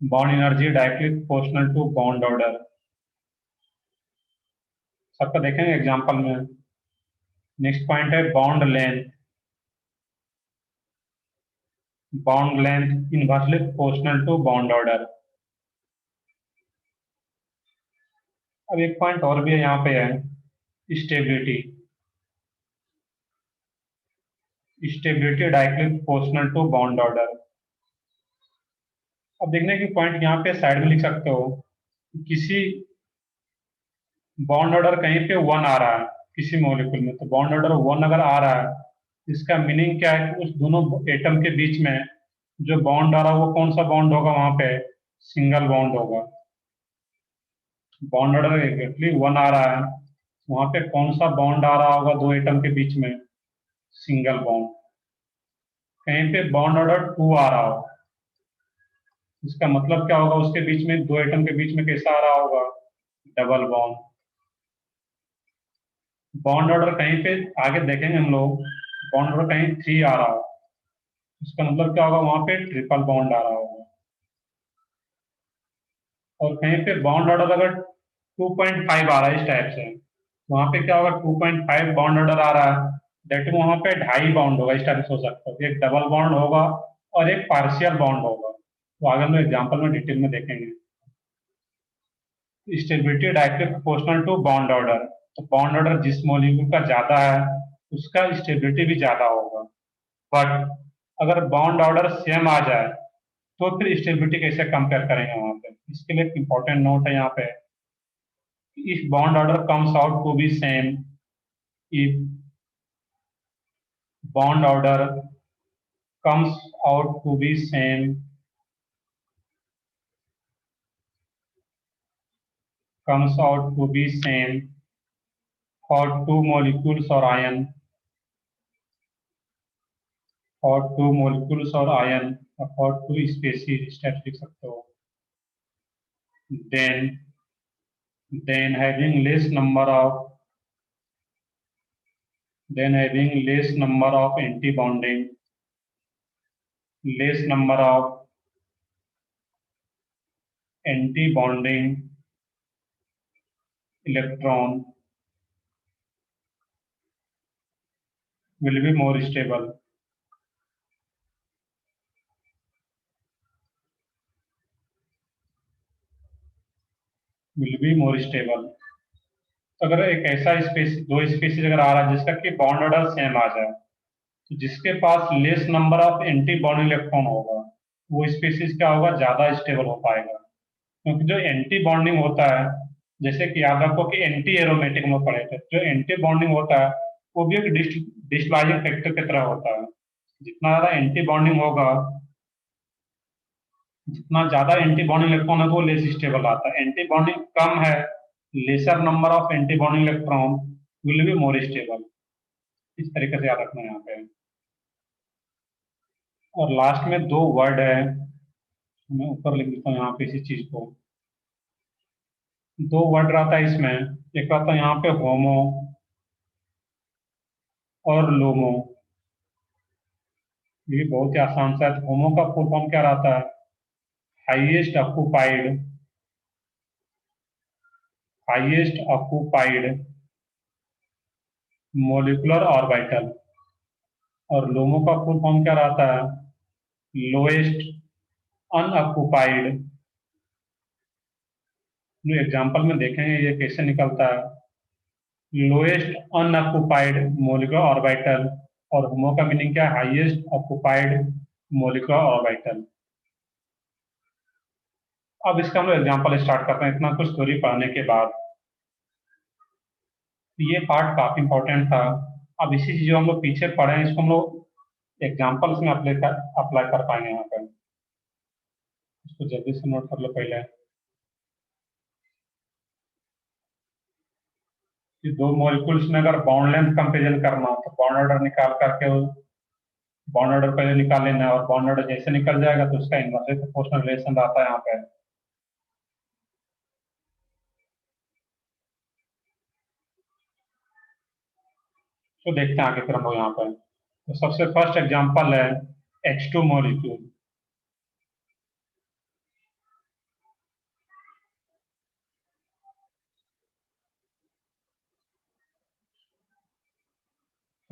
bond energy directly proportional to bond order. सबका देखेंगे एग्जांपल में। नेक्स्ट पॉइंट है bond length, bond length inversely proportional to bond order. अब एक पॉइंट और भी है यहाँ पे है, stability, stability directly proportional to bond order. अब देखने की पॉइंट यहाँ पे साइड में लिख सकते हो, किसी बॉन्ड ऑर्डर कहीं पे वन आ रहा है किसी मॉलिक्यूल में, तो बॉन्ड ऑर्डर वन अगर आ रहा है, इसका मीनिंग क्या है कि उस दोनों एटम के बीच में जो बॉन्ड आ रहा है वो कौन सा बॉन्ड होगा, वहां पे सिंगल बॉन्ड होगा। बॉन्ड ऑर्डर एग्जैक्टली वन आ रहा है, वहां पे कौन सा बॉन्ड आ रहा होगा दो एटम के बीच में, सिंगल बॉन्ड। कहीं पे बॉन्ड ऑर्डर टू आ रहा हो, इसका मतलब क्या होगा, उसके बीच में दो एटम के बीच में कैसा आ रहा होगा, डबल बॉन्ड। बॉन्ड ऑर्डर कहीं पे आगे देखेंगे हम लोग, बॉन्ड ऑर्डर कहीं थ्री आ रहा हो, इसका मतलब क्या होगा, वहां पे ट्रिपल बॉन्ड आ रहा होगा। और कहीं पे बॉन्ड ऑर्डर अगर 2.5 आ रहा है इस टाइप से, वहां पे क्या होगा, 2.5 बॉन्ड ऑर्डर आ रहा है, दैट मीन वहां पे ढाई बॉन्ड होगा, इस टाइप से हो सकता है, एक डबल बॉन्ड होगा और एक पार्शियल बॉन्ड होगा। तो आगे हम एग्जाम्पल में डिटेल में देखेंगे। Stability directly proportional to bond order, तो बॉन्ड ऑर्डर जिस मॉलिक्यूल का ज्यादा है उसका स्टेबिलिटी भी ज्यादा होगा। बट अगर बॉन्ड ऑर्डर सेम आ जाए तो फिर स्टेबिलिटी कैसे कंपेयर करेंगे वहां पे, इसके लिए एक इंपॉर्टेंट नोट है यहाँ पे, if bond order comes out to be same, if bond order comes out to be same, comes out to be same for two molecules or ion, for two molecules or ion, or for two species, steps लिख सकते हो, then having less number of, then having less number of anti-bonding, less number of anti-bonding electron will be more stable, will be more stable। अगर एक ऐसा दो species अगर आ रहा है जिसका कि बॉन्ड ऑर्डर सेम आ जाए, तो जिसके पास less number of anti bond electron होगा वो स्पीसीज क्या होगा, ज्यादा स्टेबल हो पाएगा। क्योंकि जो एंटी बॉन्डिंग होता है, जैसे कि याद रखो कि एंटी एरोमेटिक में पढ़े थे, जो एंटी बॉन्डिंग होता है वो भी एक डिस्टलाइजिंग फैक्टर की तरह होता है। जितना ज्यादा एंटी बॉन्डिंग होगा, जितना ज्यादा एंटी बॉन्डिंग इलेक्ट्रॉन है तो वो लेस स्टेबल आता है। एंटी बॉन्डिंग कम है, laser number of anti bonding electron will be more stable. इस तरीके से याद रखना है यहाँ पे। और लास्ट में दो वर्ड है, मैं ऊपर लिख देता हूँ यहाँ पे इसी चीज को। दो वर्ड रहता है इसमें, एक रहता है यहाँ पे होमो और लोमो। ये बहुत ही आसान सा है। होमो का फुल फॉर्म क्या रहता है, highest occupied, highest occupied molecular orbital. और लोमो का फुल फॉर्म क्या रहता है, लोएस्ट अनऑक्यूपाइड। जो एग्जांपल में देखेंगे ये कैसे निकलता है, लोएस्ट अनऑक्यूपाइड मोलिकुलर ऑर्बिटल। और होमो का मीनिंग क्या है, हाईएस्ट ऑक्यूपाइड मोलिकुलर ऑर्बिटल। अब इसका हम लोग एग्जाम्पल स्टार्ट करते हैं, इतना कुछ थ्योरी पढ़ने के बाद। ये पार्ट काफी इंपॉर्टेंट था। अब इसी चीज जो हम लोग पीछे पढ़े हैं इसको हम लोग एग्जाम्पल्स में अप्लाई कर पाएंगे यहाँ पर। इसको जल्दी से नोट कर लो पहले कि दो मॉलिक्यूल्स में अगर बॉन्ड लेंथ कंपेरिजन करना हो तो बॉन्ड ऑर्डर निकाल करके बॉन्ड ऑर्डर पहले निकाल लेना है, और बॉन्ड ऑर्डर जैसे निकल जाएगा तो उसका इन्वर्सली प्रोपोर्शनल रिलेशन आता है यहाँ पे। तो देखते हैं आगे फिर हम लोग यहाँ पर। तो सबसे फर्स्ट एग्जांपल है H2 मॉलिक्यूल।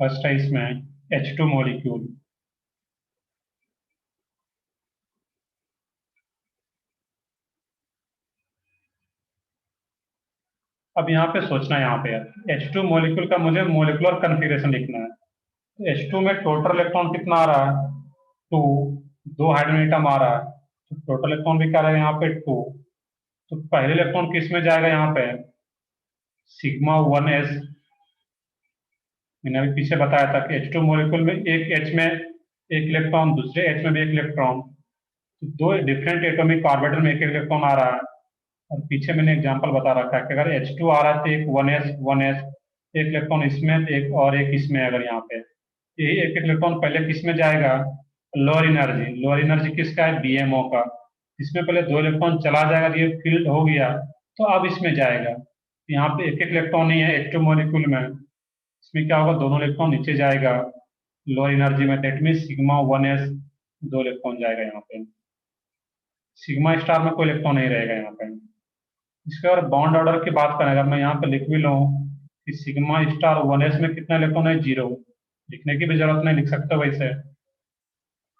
फर्स्ट है इसमें H2 मॉलिक्यूल। अब यहाँ पे सोचना है, यहाँ पे H2 मॉलिक्यूल का मुझे मोलिकुलर कन्फिग्रेशन लिखना है। तो H2 में टोटल इलेक्ट्रॉन कितना आ रहा है, टू। दो हाइड्रोजन एटम आ रहा है, तो टोटल इलेक्ट्रॉन भी क्या रहेगा यहाँ पे, टू। तो पहले इलेक्ट्रॉन किस में जाएगा यहाँ पे, सिग्मा 1s। मैंने अभी पीछे बताया था कि H2 मॉलिक्यूल में एक H में एक इलेक्ट्रॉन, दूसरे H में भी एक इलेक्ट्रॉन। तो दो डिफरेंट एटॉमिक ऑर्बिटल में एक इलेक्ट्रॉन आ रहा है। और पीछे मैंने एग्जांपल बता रखा है कि अगर H2 आ रहा है तो एक 1s एक इलेक्ट्रॉन इसमें, तो एक और एक इसमें। अगर यहाँ पे यही एक इलेक्ट्रॉन पहले किस में जाएगा, लोअर एनर्जी। लोअर एनर्जी किसका है, बीएमओ का। इसमें पहले दो इलेक्ट्रॉन चला जाएगा, ये फील्ड हो गया, तो अब इसमें जाएगा। यहाँ पे एक एक इलेक्ट्रॉन नहीं है H2 मॉलिक्यूल में, इसमें क्या होगा, दोनों इलेक्ट्रॉन नीचे जाएगा लोअर एनर्जी में। दैट मीन सिग्मा 1s दो इलेक्ट्रॉन जाएगा यहाँ पे। सिग्मा स्टार में कोई इलेक्ट्रॉन नहीं रहेगा यहाँ पे। इसके और बॉन्ड ऑर्डर की बात करें, अगर मैं यहाँ पे लिख भी लूँ कि सिग्मा स्टार 1s में कितना इलेक्ट्रॉन है, जीरो। लिखने की भी जरूरत नहीं, लिख सकते हो वैसे।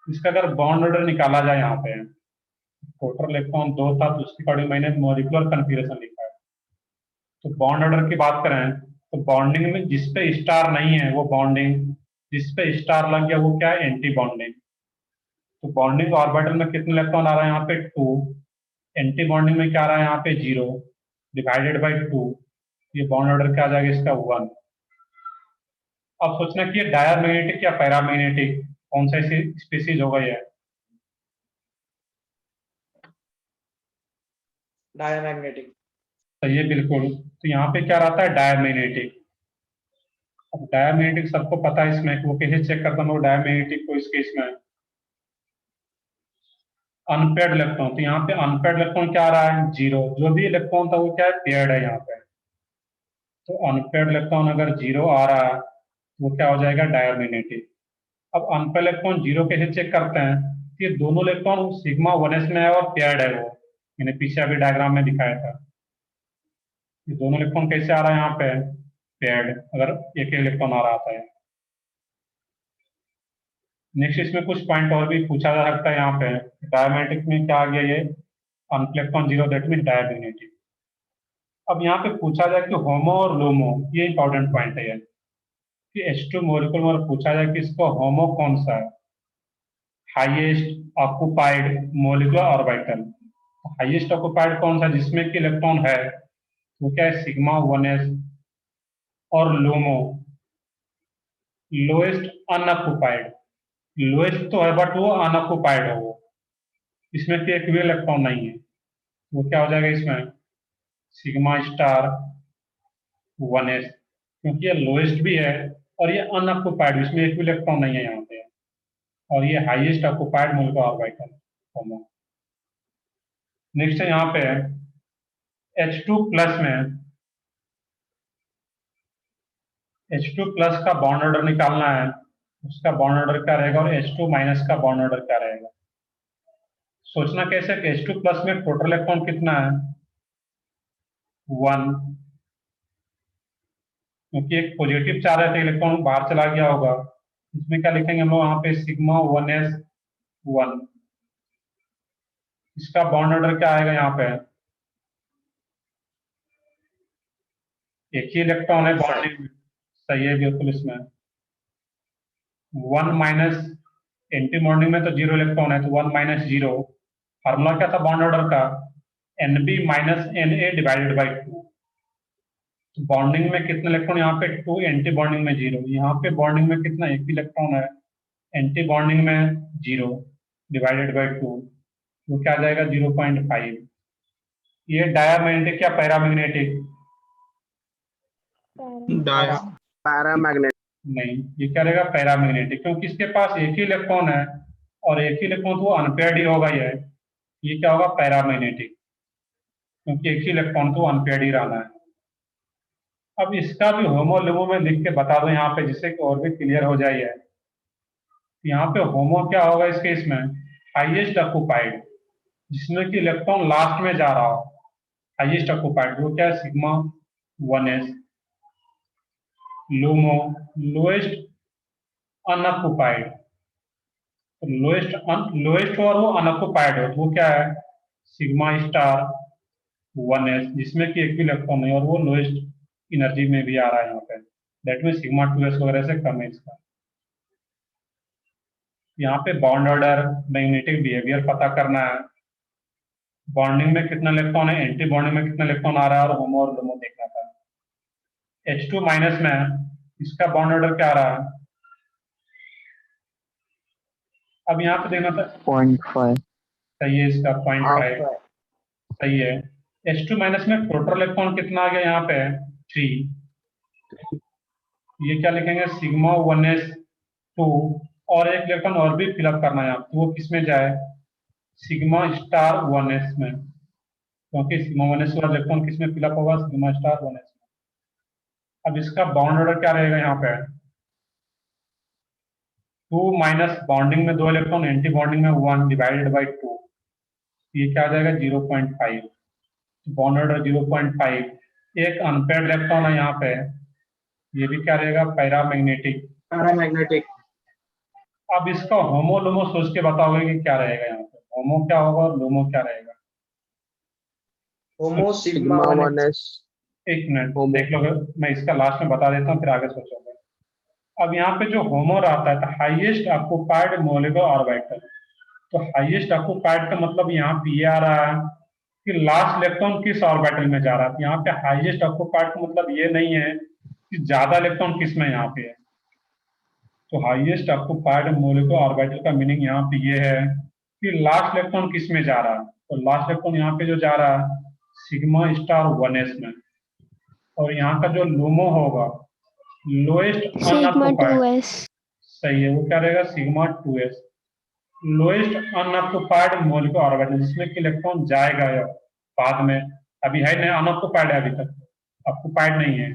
इसका अगर बॉन्ड ऑर्डर निकाला जाए यहाँ पे, टोटल इलेक्ट्रॉन दो था तो उसके अकॉर्डिंग मैंने मॉलिक्यूलर कन्फिग्रेशन लिखा है। तो बॉन्ड ऑर्डर की बात करें तो बॉन्डिंग में जिस पे स्टार नहीं है वो बॉन्डिंग, जिस पे स्टार लग गया वो क्या है, एंटी बॉन्डिंग। तो बॉन्डिंग ऑर्बिटल में कितने इलेक्ट्रॉन आ रहा है यहाँ पे, टू। एंटी बॉन्डिंग में क्या आ रहा है यहाँ पे, जीरो डिवाइडेड बाई टू। ये बॉन्ड ऑर्डर क्या आ जाएगा इसका, वन। अब सोचना कि ये डायमैग्नेटिक या पैरामैग्नेटिक, कौन सा स्पीसीज होगा ये। डायमैग्नेटिक। तो ये बिल्कुल, तो यहाँ पे क्या रहता है, डायमैग्नेटिक। अब डायमैग्नेटिक सबको पता है इसमें कि वो कैसे चेक करता हूँ डायमैग्नेटिक को। इस केस में अनपेड इलेक्ट्रॉन, तो यहाँ पे अनपेड इलेक्ट्रॉन क्या आ रहा है, जीरो। जो भी इलेक्ट्रॉन था वो क्या है, पेयर्ड है यहाँ पे। तो अनपेड इलेक्ट्रॉन अगर जीरो आ रहा है तो वो क्या हो जाएगा, डायमैग्नेटिक। अब अनपेड इलेक्ट्रॉन जीरो कैसे चेक करते हैं, कि दोनों इलेक्ट्रॉन सिग्मा 1s में है और पेयर्ड है वो। मैंने पीछे अभी डायग्राम में दिखाया था। ये दोनों इलेक्ट्रॉन कैसे आ रहा है यहाँ पे, पेयर्ड, अगर एक इलेक्ट्रॉन आ रहा था। नेक्स्ट इसमें कुछ पॉइंट और भी पूछा जा सकता है यहाँ पे। डायमैग्नेटिक में क्या आ गया ये, electron zero, that mean diamagnetic. अब यहाँ पे पूछा जाए कि होमो और लोमो, ये इंपॉर्टेंट पॉइंट है कि H2 मॉलिक्यूल में पूछा जाए कि इसका होमो कौन सा है, highest occupied molecular orbital. Highest occupied कौन सा जिसमें कि इलेक्ट्रॉन है, वो क्या है, सिग्मा 1s। और लोमो लोएस्ट अनऑक्युपाइड, लोएस्ट तो है बट वो अनऑक्युपाइड है, वो इसमें कि एक भी इलेक्ट्रॉन नहीं है, वो क्या हो जाएगा इसमें, सिग्मा स्टार 1s, क्योंकि ये लोएस्ट भी है और ये अनऑक्युपाइड, इसमें एक भी इलेक्ट्रॉन नहीं है यहाँ पे, और ये हाईएस्ट ऑक्युपाइड मॉलिक्यूलर ऑर्बिटल होमो। नेक्स्ट है यहाँ पे H2 प्लस में, H2 प्लस का बॉन्ड ऑर्डर निकालना है, उसका बॉन्ड ऑर्डर क्या रहेगा, और H2 माइनस का बॉन्ड ऑर्डर क्या रहेगा। सोचना कैसे कि H2 प्लस में टोटल इलेक्ट्रॉन कितना है, 1, क्योंकि एक पॉजिटिव चार्ज है तो इलेक्ट्रॉन बाहर चला गया होगा। इसमें क्या लिखेंगे हम लोग यहाँ पे, सिग्मा 1s 1। इसका बॉन्ड ऑर्डर क्या आएगा यहाँ पे, एक ही इलेक्ट्रॉन है बॉन्डिंग में, सही है बिल्कुल। इसमें 1 माइनस, एंटी बॉन्डिंग में तो 0 इलेक्ट्रॉन है, तो 1 माइनस 0। फार्मूला क्या था बॉन्ड ऑर्डर का, NB minus NA divided by 2। Bonding में कितने इलेक्ट्रॉन यहाँ पे 2, एंटी बॉन्डिंग में 0। यहाँ पे बॉन्डिंग में कितना, एक इलेक्ट्रॉन है, एंटी बॉन्डिंग में 0 डिवाइडेड बाई 2, वो क्या आ जाएगा 0.5। ये डायमैग्नेटिक या पैरामैग्नेटिक, पैरामैग्नेटिक। नहीं, ये क्या रहेगा पैरामैग्नेटिक, क्योंकि इसके पास एक ही इलेक्ट्रॉन है और एक ही इलेक्ट्रॉन तो अनपेयर्ड ही होगा। ये क्या होगा पैरामैग्नेटिक, क्योंकि एक ही इलेक्ट्रॉन तो अनपेयर्ड ही रहना है। अब इसका भी होमो लोमो में लिख के बता दो यहाँ पे, जिससे कि और भी क्लियर हो जाए। यहाँ पे होमो क्या होगा इस केस में, हाईएस्ट ऑक्युपाइड, जिसमें कि इलेक्ट्रॉन लास्ट में जा रहा हो, हाईएस्ट ऑक्युपाइड, वो क्या है, सिग्मा 1s। लोमो लोएस्ट अनऑक्युपाइड, तो लोएस्ट और वो अनऑक्युपाइड हो, तो वो क्या है, सिग्मा स्टार 1s, जिसमें कि एक भी इलेक्ट्रॉन नहीं, और वो लोएस्ट एनर्जी में भी आ रहा है यहाँ पे, दैट मीन सिग्मा 2s वगैरह से कम है इसका। यहाँ पे बॉन्ड ऑर्डर, मैग्नेटिक बिहेवियर पता करना है, बॉन्डिंग में कितना इलेक्ट्रॉन है, एंटी बॉन्डिंग में कितना इलेक्ट्रॉन आ रहा है, और होमो और लोमो देखना था। H2 माइनस में इसका बॉन्ड ऑर्डर क्या आ रहा है, अब यहाँ पे देखना था 0.5। सही है, इसका 0.5 सही है। H2 माइनस में टोटल इलेक्ट्रॉन कितना आ गया यहाँ पे, 3। ये क्या लिखेंगे, सिग्मा 1s 2, और एक इलेक्ट्रॉन और भी फिलअप करना है यहाँ, तो वो किस में जाए, सिग्मा स्टार 1s में, क्योंकि सिग्मा 1s वाला इलेक्ट्रॉन किस में फिलअप होगा, सिग्मा स्टार 1s में। अब इसका बॉन्ड ऑर्डर क्या रहेगा यहाँ पे, 2 माइनस, बॉन्डिंग में 2 इलेक्ट्रॉन, एंटी बॉन्डिंग में 1 डिवाइडेड बाई 2, ये क्या आ जाएगा 0.5। Bond order 0.5। एक अनपेयर्ड इलेक्ट्रॉन है यहाँ पे, ये भी क्या रहेगा पैरामैग्नेटिक। पैरामैग्नेटिक। अब इसका होमो लोमो सोच के बताओगे कि क्या रहेगा यहाँ पे, होमो क्या होगा और लोमो क्या रहेगा। होमो सिग्मा 1s। एक मिनट देख लोगे, मैं इसका लास्ट में बता देता हूँ, फिर आगे सोचोगे। अब यहाँ पे जो होमो रहता है, तो हाईएस्ट ऑक्युपाइड मॉलिक्यूलर ऑर्बिटल, तो हाईएस्ट ऑक्युपाइड का मतलब यहाँ पे ये आ रहा है कि लास्ट इलेक्ट्रॉन किस ऑर्बिटल में जा रहा है। यहाँ पे हाईएस्ट ऑक्युपाइड का मतलब ये नहीं है कि ज्यादा इलेक्ट्रॉन किस में यहाँ पे है, तो हाईएस्ट ऑक्युपाइड मॉलिक्यूलर ऑर्बिटल का मीनिंग यहाँ पे ये है कि लास्ट इलेक्ट्रॉन किस में जा रहा है, तो लास्ट इलेक्ट्रॉन यहाँ पे जो जा रहा है सिग्मा स्टार 1s में, और यहाँ का जो लूमो होगा लोएस्ट सिग्मा अनऑक्युपाइड, 2s। सही है, वो क्या रहेगा sigma 2s, lowest unoccupied molecular orbital, जिसमें कि इलेक्ट्रॉन जाएगा या बाद में, अभी है नहीं, अनऑक्युपाइड है, अभी तक ऑक्युपाइड नहीं है,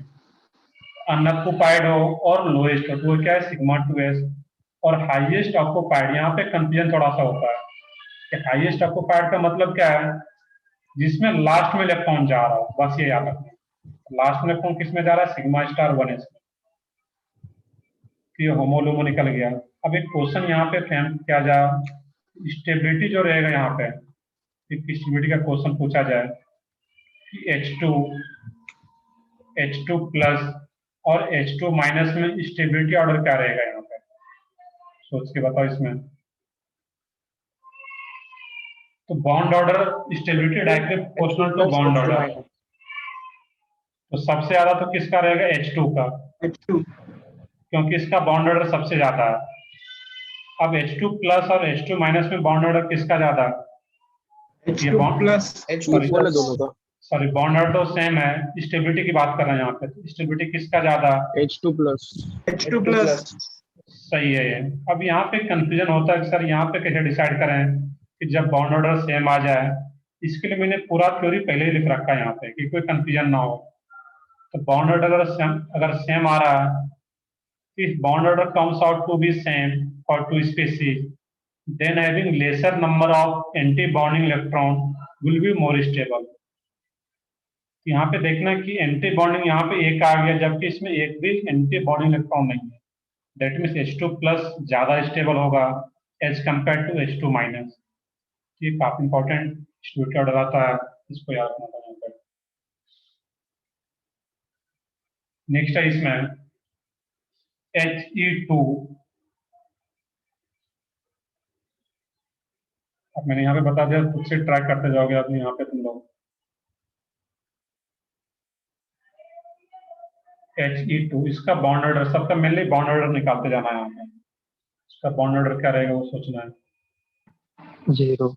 अनऑक्युपाइड हो और लोएस्ट हो, तो वो क्या है सिग्मा 2s। और हाईएस्ट ऑक्युपाइड, यहाँ पे कंफ्यूजन थोड़ा सा होता है कि हाईएस्ट ऑक्युपाइड का मतलब क्या है, जिसमें लास्ट में इलेक्ट्रॉन जा रहा हो, बस ये याद रखना, लास्ट में इलेक्ट्रॉन किस में जा रहा है, सिग्मा स्टार 1s में। ये होमोलोमो निकल गया। अब एक क्वेश्चन यहाँ पे फ्रेम किया जा, स्टेबिलिटी जो रहेगा यहाँ पे, स्टेबिलिटी का क्वेश्चन पूछा जाए कि H2 H2 प्लस और H2 माइनस में स्टेबिलिटी ऑर्डर क्या रहेगा यहाँ पे, सोच के बताओ इसमें। तो bond order stability directly proportional to bond order, तो सबसे ज्यादा तो किसका रहेगा, H2 का, H2 क्योंकि इसका बॉन्ड ऑर्डर सबसे ज्यादा है। अब H2 प्लस और H2 माइनस में बॉन्ड ऑर्डर किसका ज्यादा है, ये H2 bond plus H2 equal है दोनों का। सॉरी बॉन्ड ऑर्डर तो सेम है, स्टेबिलिटी की बात कर रहे हैं यहाँ पे, स्टेबिलिटी किसका ज्यादा, H2 प्लस। H2 plus. सही है ये। अब यहाँ पे कंफ्यूजन होता है कि सर यहाँ पे कैसे डिसाइड करें कि जब बॉन्ड ऑर्डर सेम आ जाए, इसके लिए मैंने पूरा थ्योरी पहले ही लिख रखा है यहाँ पे कि कोई कंफ्यूजन ना हो। तो बॉन्ड ऑर्डर अगर सेम आ रहा है, if bond order comes out to be same for two species, then having lesser number of anti-bonding electron will be more stable. यहाँ पे देखना कि एंटी बॉन्डिंग यहाँ पे एक आ गया, जबकि इसमें एक भी एंटी बॉन्डिंग इलेक्ट्रॉन नहीं है। दैट मीन्स H2 प्लस ज्यादा स्टेबल होगा as compare to H2 minus. ये काफी इंपॉर्टेंट स्टूडेंट ऑर्डर आता है, इसको याद रखना पड़ेगा। नेक्स्ट है इसमें He2। अब मैंने यहाँ पे बता दिया, खुद से ट्रैक करते जाओगे अब यहाँ पे तुम लोग। He2 इसका बॉन्ड ऑर्डर, सबका मेनली बॉन्ड ऑर्डर निकालते जाना है यहाँ पे। इसका बॉन्ड ऑर्डर क्या रहेगा वो सोचना है। 0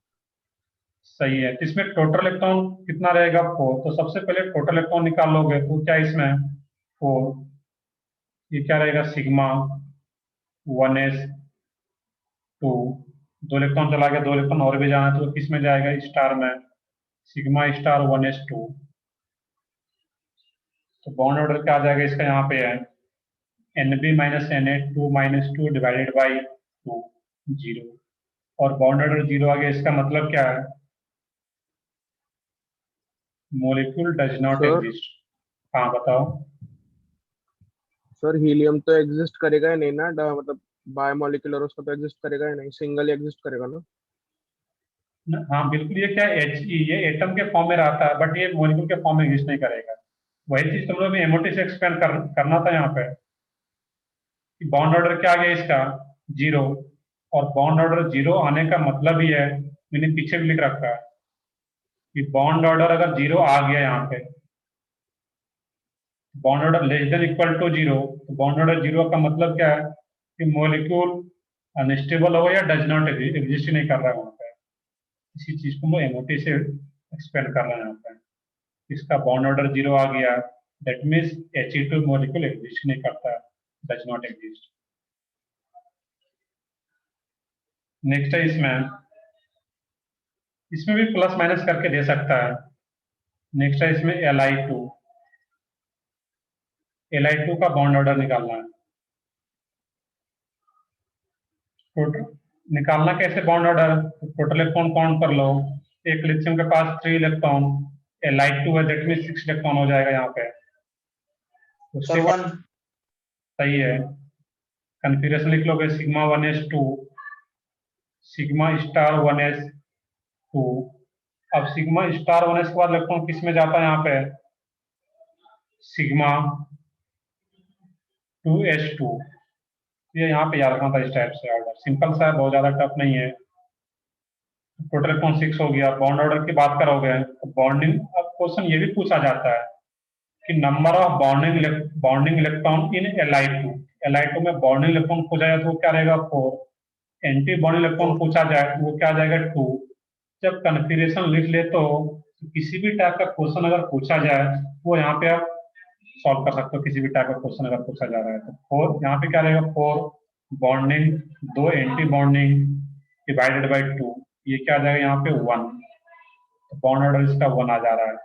सही है। तो इसमें टोटल इलेक्ट्रॉन कितना रहेगा, 4। तो सबसे पहले टोटल इलेक्ट्रॉन निकाल लोगे तो क्या इसमें 4, ये क्या रहेगा सिग्मा 1s2, 2 इलेक्ट्रॉन चला गया, 2 इलेक्ट्रॉन और भी जाना है तो किस में जाएगा, स्टार में, सिग्मा स्टार 1s2। तो बॉन्ड ऑर्डर क्या आ जाएगा इसका, यहाँ पे है Nb minus Na 2 minus 2 divided by 2 0, और बॉन्ड ऑर्डर 0 आ गया। इसका मतलब क्या है, molecule does not Sir? Exist. हाँ बताओ। सर हीलियम तो एग्जिस्ट करेगा ही नहीं ना, मतलब बायोमोलिकुलर उसका तो एग्जिस्ट करेगा ही नहीं, सिंगल ही एग्जिस्ट करेगा ना। हाँ बिल्कुल, ये क्या है He, ये एटम के फॉर्म में रहता है, बट ये मोलिक्यूल के फॉर्म में एग्जिस्ट नहीं करेगा। वही चीज तुम लोग एमओटी से एक्सपेंड करना था यहाँ पे। बॉन्ड ऑर्डर क्या आ गया इसका 0, और बॉन्ड ऑर्डर 0 आने का मतलब ही है, मैंने पीछे भी लिख रखा है कि बॉन्ड ऑर्डर अगर 0 आ गया यहाँ पे, bond order less than equal to 0, तो बॉन्ड ऑर्डर 0 का मतलब क्या है कि मॉलिक्यूल अनस्टेबल होगा या डज नॉट एग्जिस्ट नहीं कर रहा है वहाँ पे। इसी चीज को मैं एमओटी से एक्सपेंड कर रहा है यहाँ पे। इसका बॉन्ड ऑर्डर 0 आ गया, that means He2 molecule exist नहीं करता, डज नॉट एग्जिस्ट। नेक्स्ट है इसमें भी प्लस माइनस करके दे सकता है। नेक्स्ट है इसमें Li2 का बॉन्ड ऑर्डर निकालना है। टोटल निकालना कैसे bond order, total electron count कर लो। एक लिथियम के पास 3 इलेक्ट्रॉन, Li2 है, दैट मीन्स 6 इलेक्ट्रॉन हो जाएगा यहाँ पे। उसके बाद सही है, कन्फिग्रेशन लिख लोगे sigma 1s2 sigma star 1s2। अब सिग्मा स्टार 1s के बाद इलेक्ट्रॉन किस में जाता है यहाँ पे, सिग्मा 2s2। ये यहाँ पे याद रखना था इस टाइप से ऑर्डर, सिंपल सा है, बहुत ज्यादा टफ नहीं है। टोटल इलेक्ट्रॉन 6 हो गया। बॉन्ड ऑर्डर की बात करोगे तो बॉन्डिंग, अब क्वेश्चन ये भी पूछा जाता है कि number of bonding electron in Li2 में बॉन्डिंग इलेक्ट्रॉन पूछा जाए तो वो क्या रहेगा 4, एंटी बॉन्डिंग इलेक्ट्रॉन पूछा जाए तो वो क्या आ जाएगा 2। जब कन्फिग्रेशन लिख ले तो किसी भी टाइप का क्वेश्चन अगर पूछा जाए वो यहाँ पे आप सॉल्व कर सकते हो, किसी भी टाइप का क्वेश्चन अगर पूछा जा रहा है तो 4 यहाँ पे क्या रहेगा 4 bonding 2 anti bonding divided by 2, ये क्या आ जाएगा यहाँ पे 1। तो बॉन्ड ऑर्डर इसका 1 आ जा रहा है।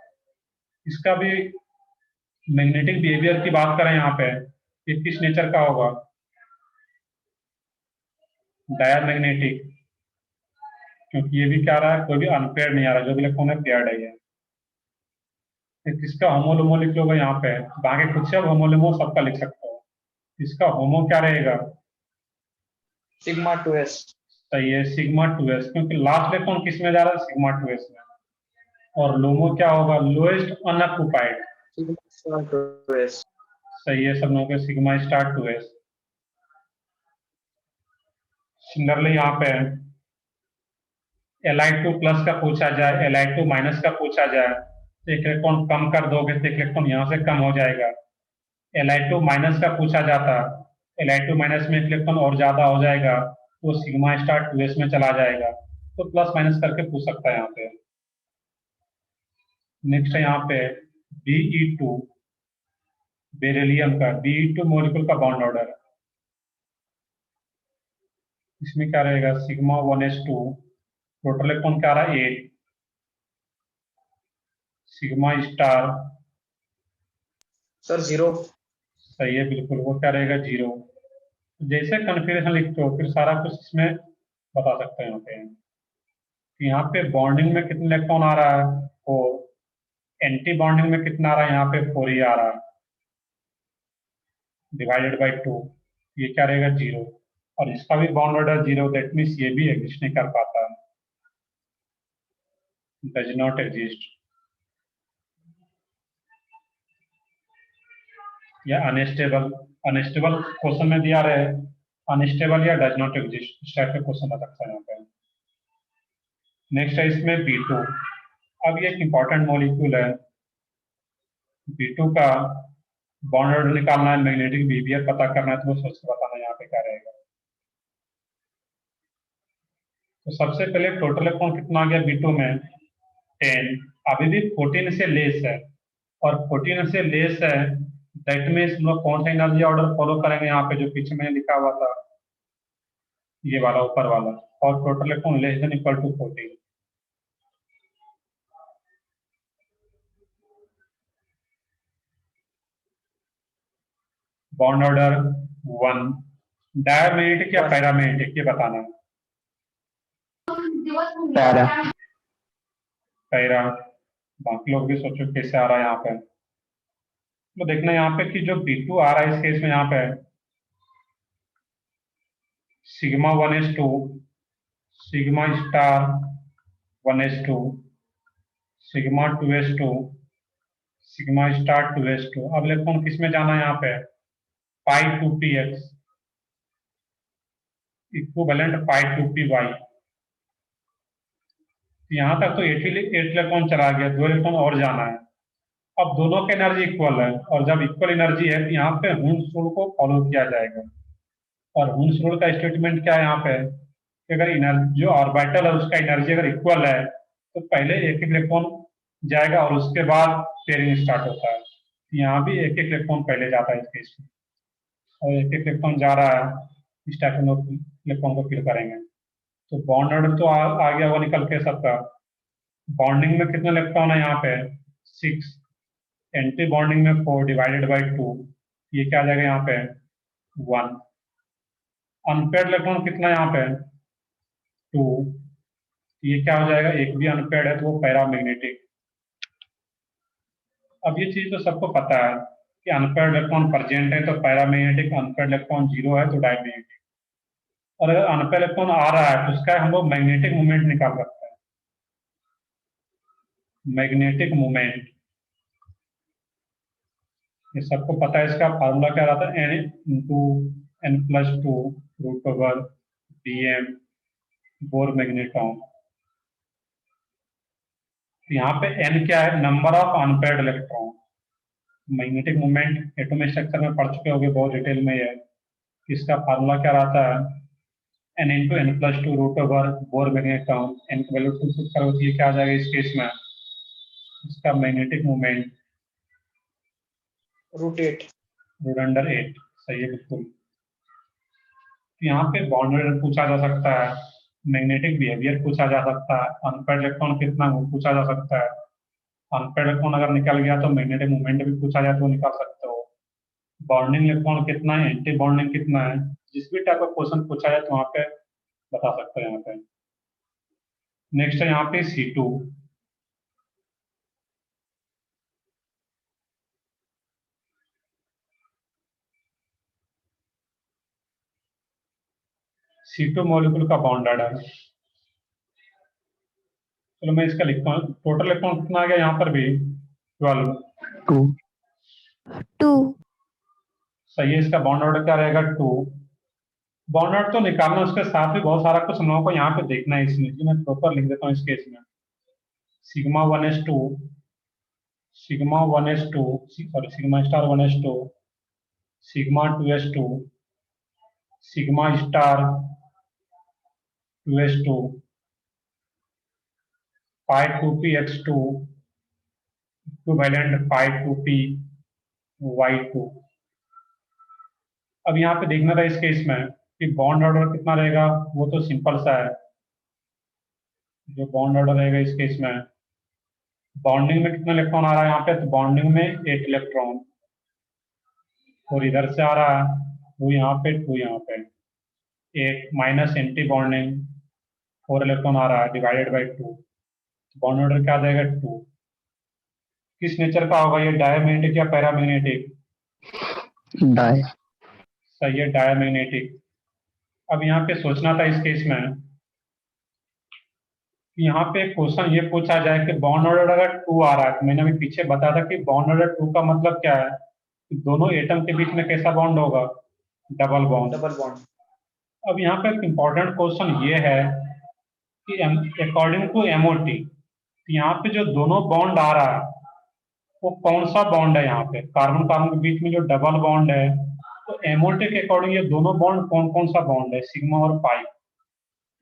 इसका भी मैग्नेटिक बिहेवियर की बात करें यहाँ पे, ये किस नेचर का होगा, डायमैग्नेटिक, क्योंकि ये भी क्या रहा है, कोई भी अनपेयर्ड नहीं आ रहा, जो भी इलेक्ट्रॉन है पेयर्ड है। किसका होमोलोमो लिख लोगे यहाँ पे, बाकी खुद से होमोलोमो सबका लिख सकते हो। इसका होमो क्या रहेगा, सिग्मा 2s। सही है, सिग्मा 2s, क्योंकि लास्ट इलेक्ट्रॉन किस में जा रहा है, सिग्मा 2s में। और लोमो क्या होगा, लोएस्ट अनऑक्युपाइड, sigma 2s. सही है सब लोगों के, सिग्मा स्टार 2s। सिमिलरली यहाँ पे Li2 प्लस का पूछा जाए, Li2 माइनस का पूछा जाए, तो एक इलेक्ट्रॉन कम कर दोगे तो एक इलेक्ट्रॉन यहाँ से कम हो जाएगा। Li2 माइनस का पूछा जाता, Li2 माइनस में एक इलेक्ट्रॉन और ज्यादा हो जाएगा, तो सिग्मा स्टार 2s में चला जाएगा। तो प्लस माइनस करके पूछ सकता है यहाँ पे। नेक्स्ट है यहाँ पे Be2, बेरिलियम का Be2 मॉलिक्यूल का बॉन्ड ऑर्डर। इसमें क्या रहेगा, सिग्मा 1s2, टोटल इलेक्ट्रॉन क्या रहा है 8, सिग्मा स्टार Sir, 0. सही है बिल्कुल, वो क्या रहेगा 0। जैसे कन्फिग्रेशन लिखते हो फिर सारा कुछ इसमें बता सकते हैं यहाँ पे। यहाँ पे बॉन्डिंग में कितने इलेक्ट्रॉन आ रहा है 4, एंटी बॉन्डिंग में कितना आ रहा है यहाँ पे 4 ही आ रहा है, डिवाइडेड बाई 2, ये क्या रहेगा 0। और इसका भी बॉन्ड ऑर्डर 0, दैट मीन्स ये भी एग्जिस्ट नहीं कर पाता, डज नॉट एग्जिस्ट, या अनस्टेबल। अनस्टेबल क्वेश्चन में दिया रहे, अनस्टेबल या डज नॉट एग्जिस्ट, इस टाइप के क्वेश्चन आ सकता है यहाँ पे। नेक्स्ट है इसमें B2। अब ये एक इंपॉर्टेंट मॉलिक्यूल है, B2 का बॉन्ड ऑर्डर निकालना है, मैग्नेटिक बिहेवियर पता करना है, तो वो सोच के बताना यहाँ पे क्या रहेगा। तो सबसे पहले टोटल इलेक्ट्रॉन कितना आ गया B2 में 10, अभी भी 14 से लेस है, और 14 से लेस है दैट मीन्स हम लोग कौन सा एनर्जी ऑर्डर फॉलो करेंगे, यहाँ पे जो पीछे मैंने लिखा हुआ था ये वाला ऊपर वाला, और total electron less than equal to 14। Bond order 1, diamagnetic या पैरामैग्नेटिक ये बताना है। Para. पैरा, बाकी लोग भी सोचो कैसे आ रहा है यहाँ पे। तो देखना यहाँ पे कि जो B2 आ रहा है इस केस में यहाँ पे sigma 1s2, sigma star 1s2, sigma 2s2, sigma star 2s2। अब इलेक्ट्रॉन किस में जाना है यहाँ पे पाई 2px इक्विवेलेंट पाई 2py। यहाँ तक तो 8 इलेक्ट्रॉन चला गया, 2 इलेक्ट्रॉन और जाना है। अब दोनों की एनर्जी इक्वल है, और जब इक्वल एनर्जी है तो यहाँ पे हुन्स रूल को फॉलो किया जाएगा। और हुन्स रूल का स्टेटमेंट क्या है यहाँ पे कि अगर एनर्जी जो ऑर्बिटल है उसका एनर्जी अगर इक्वल है तो पहले एक इलेक्ट्रॉन जाएगा और उसके बाद पेयरिंग स्टार्ट होता है। यहाँ भी एक इलेक्ट्रॉन पहले जाता है इस केस में, और एक इलेक्ट्रॉन जा रहा है, इस टाइप हम लोग इलेक्ट्रॉन को फिल करेंगे। तो बॉन्ड ऑर्डर तो आ गया वो निकल के सबका। बॉन्डिंग में कितने इलेक्ट्रॉन है यहाँ पे 6, एंटी बॉन्डिंग में 4 डिवाइडेड बाई 2, ये क्या आ जाएगा यहाँ पे 1। अनपेयर्ड इलेक्ट्रॉन कितना यहाँ पे 2, ये क्या हो जाएगा, एक भी अनपेयर्ड है तो वो पैरामैग्नेटिक। अब ये चीज तो सबको पता है कि अनपेयर्ड इलेक्ट्रॉन प्रेजेंट है तो पैरामैग्नेटिक, अनपेयर्ड इलेक्ट्रॉन 0 है तो डायमैग्नेटिक। और अगर अनपेयर्ड इलेक्ट्रॉन आ रहा है तो उसका हम लोग मैग्नेटिक मूवमेंट निकाल सकते हैं, मैग्नेटिक मूवमेंट। ये सबको पता है, इसका फार्मूला क्या रहता है n+2 √dm बोर मैग्नेट्रॉन। यहाँ पे n क्या है, number of unpaired electron. Magnetic movement atomic structure में पढ़ चुके होंगे बहुत डिटेल में है। इसका फार्मूला क्या रहता है n × n+2 bore magnetron, n की वैल्यू 2 पुट करो तो ये क्या आ जाएगा इस केस में, इसका मैग्नेटिक मूवमेंट √8. √8। सही है बिल्कुल। यहाँ पे बॉन्ड ऑर्डर पूछा जा सकता है, मैग्नेटिक बिहेवियर पूछा जा सकता है, अनपेयर्ड इलेक्ट्रॉन कितना वो पूछा जा सकता है। अनपेयर्ड इलेक्ट्रॉन अगर निकल गया तो मैग्नेटिक मूवमेंट भी पूछा जाए तो निकाल सकते हो। बॉन्डिंग इलेक्ट्रॉन कितना है, एंटी बॉन्डिंग कितना है, जिस भी टाइप का क्वेश्चन पूछा जाए तो वहाँ पे बता सकते हैं यहाँ पे। नेक्स्ट है यहाँ पे C2। C2 मॉलिक्यूल का बॉन्ड ऑर्डर, चलो मैं इसका लिखता हूँ। टोटल इलेक्ट्रॉन कितना आ गया यहाँ पर भी 12, 2, 2. सही है, इसका बॉन्ड ऑर्डर क्या रहेगा 2। बॉन्ड ऑर्डर तो निकालना, उसके साथ भी बहुत सारा कुछ हम लोगों को यहाँ पे देखना है इसमें, जो मैं प्रॉपर लिख देता हूँ इस केस में। Sigma 1s2, sigma 1s2, sorry sigma star 1s2, sigma 2s2, sigma star 2s2, पाई 2p x2 equivalent pi 2p y2। अब यहाँ पे देखना था इस केस में कि बॉन्ड ऑर्डर कितना रहेगा, वो तो सिंपल सा है। जो बॉन्ड ऑर्डर रहेगा इस केस में, बॉन्डिंग में कितना इलेक्ट्रॉन आ रहा है यहाँ पे, तो बॉन्डिंग में 8 इलेक्ट्रॉन, और इधर से आ रहा है 2 यहाँ पे 2 यहाँ पे, 8 माइनस एंटी बॉन्डिंग 4 इलेक्ट्रॉन आ रहा है डिवाइडेड बाई 2, बॉन्ड ऑर्डर क्या आ जाएगा 2। किस नेचर का होगा ये, डायमैग्नेटिक या पैरामैग्नेटिक? डाई. सही है, डायमैग्नेटिक। अब यहाँ पे सोचना था इस केस में कि यहाँ पे क्वेश्चन ये पूछा जाए कि बॉन्ड ऑर्डर अगर 2 आ रहा है, तो मैंने अभी पीछे बताया था कि बॉन्ड ऑर्डर 2 का मतलब क्या है, कि दोनों एटम के बीच में कैसा बॉन्ड होगा, डबल बॉन्ड। Double bond. अब यहाँ पे एक इम्पोर्टेंट क्वेश्चन ये है कि अकॉर्डिंग टू एमओटी, यहाँ पे जो दोनों बॉन्ड आ रहा है वो कौन सा बॉन्ड है, यहाँ पे कार्बन कार्बन के बीच में जो डबल बॉन्ड है, तो एमओटी के अकॉर्डिंग ये दोनों बॉन्ड कौन कौन सा बॉन्ड है, सिग्मा और पाई।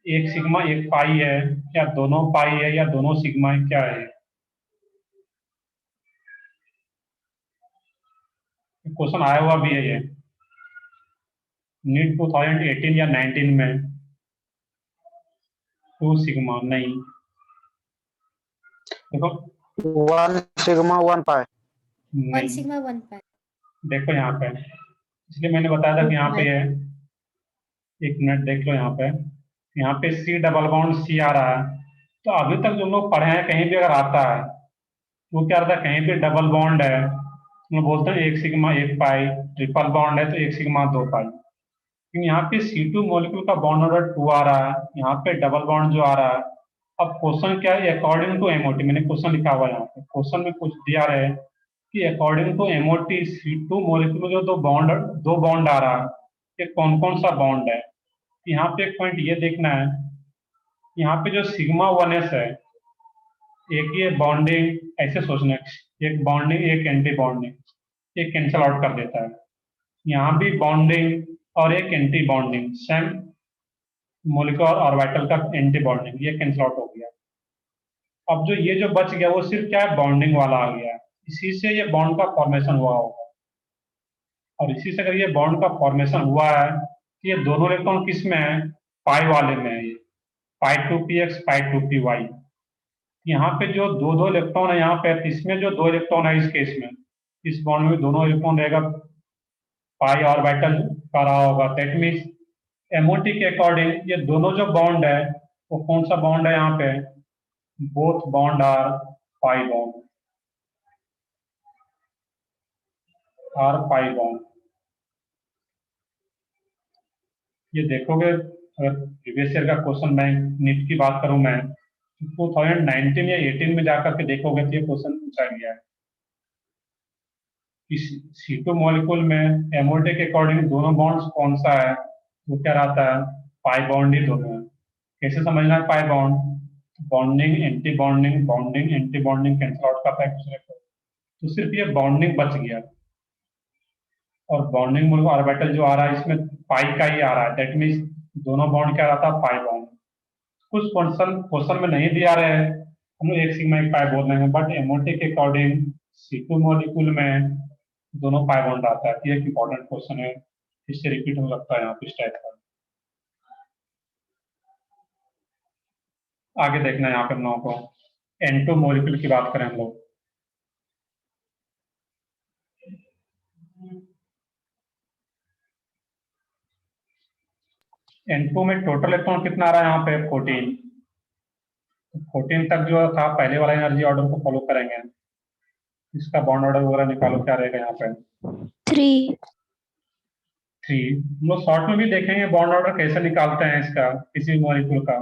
एक सिग्मा एक पाई है, या दोनों पाई है, या दोनों सिग्मा है, क्या है? क्वेश्चन आया हुआ भी है ये नीट 2018 या 19 में। 2 सिग्मा नहीं, देखो 1 sigma 1 pi. 1 नहीं, sigma 1 pi. देखो यहाँ पे, इसलिए मैंने बताया था कि यहाँ पे है, एक मिनट देख लो यहाँ पे सी डबल बॉन्ड सी आ रहा है। तो अभी तक जो हम लोग पढ़े हैं कहीं भी अगर आता है वो क्या रहता है, कहीं भी डबल बॉन्ड है हम लोग बोलते हैं 1 सिग्मा 1 पाई, ट्रिपल बॉन्ड है तो 1 सिग्मा 2 पाई। लेकिन यहाँ पे C2 मॉलिक्यूल का बॉन्ड ऑर्डर 2 आ रहा है, यहाँ पे डबल बॉन्ड जो आ रहा है। अब क्वेश्चन क्या है, अकॉर्डिंग टू एमओटी, मैंने क्वेश्चन लिखा हुआ है यहाँ पे, क्वेश्चन में कुछ दिया रहे कि according to MOT C2 molecule में जो दो बॉन्ड आ रहा है, ये कौन कौन सा बॉन्ड है। यहाँ पे एक पॉइंट ये देखना है, यहाँ पे जो सिग्मा 1s है, एक ये बॉन्डिंग, ऐसे सोचना है एक बॉन्डिंग एक एंटी बॉन्डिंग, एक कैंसल आउट कर देता है। यहाँ भी बॉन्डिंग और एक anti bonding, same molecular orbital का एंटी बॉन्डिंग, ये कैंसल आउट हो गया। अब जो ये जो बच गया वो सिर्फ क्या है, बॉन्डिंग वाला आ गया, इसी से ये बॉन्ड का फॉर्मेशन हुआ होगा। और इसी से अगर ये बॉन्ड का फॉर्मेशन हुआ है तो ये दोनों इलेक्ट्रॉन किस में है, पाई वाले में है, ये पाई 2px पाई 2py। यहाँ पे जो दो दो इलेक्ट्रॉन है यहाँ पे, इसमें जो 2 इलेक्ट्रॉन है इस केस में, इस बॉन्ड में दोनों इलेक्ट्रॉन रहेगा पाई ऑर्बिटल का रहा होगा। दैट मीन्स एमओटी के अकॉर्डिंग ये दोनों जो बॉन्ड है वो कौन सा बॉन्ड है, यहाँ पे both bond are pi bond, are pi bond. ये देखोगे अगर प्रीवियस ईयर का क्वेश्चन मैं नीट की बात करूं मैं 2019 या 18 में जाकर के देखोगे तो ये क्वेश्चन पूछा गया है कि C2 मॉलिक्यूल में एमओटी के अकॉर्डिंग दोनों बॉन्ड्स कौन सा है, वो क्या रहता है, पाई बॉन्ड ही दोनों है। कैसे समझना है pi bond, bonding anti bonding, bonding anti bonding cancel out करता है एक दूसरे को, तो सिर्फ ये बॉन्डिंग बच गया। और बॉन्डिंग में ऑर्बिटल जो आ रहा है इसमें पाई का ही आ रहा है, दैट मीन्स दोनों बॉन्ड क्या रहता है, पाई बॉन्ड। कुछ क्वेश्चन में नहीं दिया रहे, हम लोग 1 सिग्मा 1 पाई बोल रहे हैं, बट एमओटी के अकॉर्डिंग C2 मॉलिक्यूल में दोनों पाई बॉन्ड आता है। ये एक इंपॉर्टेंट क्वेश्चन है, इससे रिपीट हो सकता है यहाँ पे इस टाइप का। आगे देखना है यहाँ पे हम लोगों को N2 मॉलिक्यूल की बात करें हम लोग। N2 में टोटल इलेक्ट्रॉन कितना आ रहा है यहाँ पे, 14। 14 तक जो था पहले वाला एनर्जी ऑर्डर को फॉलो करेंगे, इसका बॉन्ड ऑर्डर वगैरह निकालो, क्या रहेगा यहाँ पे 3. 3। हम लोग शॉर्ट में भी देखेंगे बॉन्ड ऑर्डर कैसे निकालते हैं इसका, किसी मॉलिक्यूल का।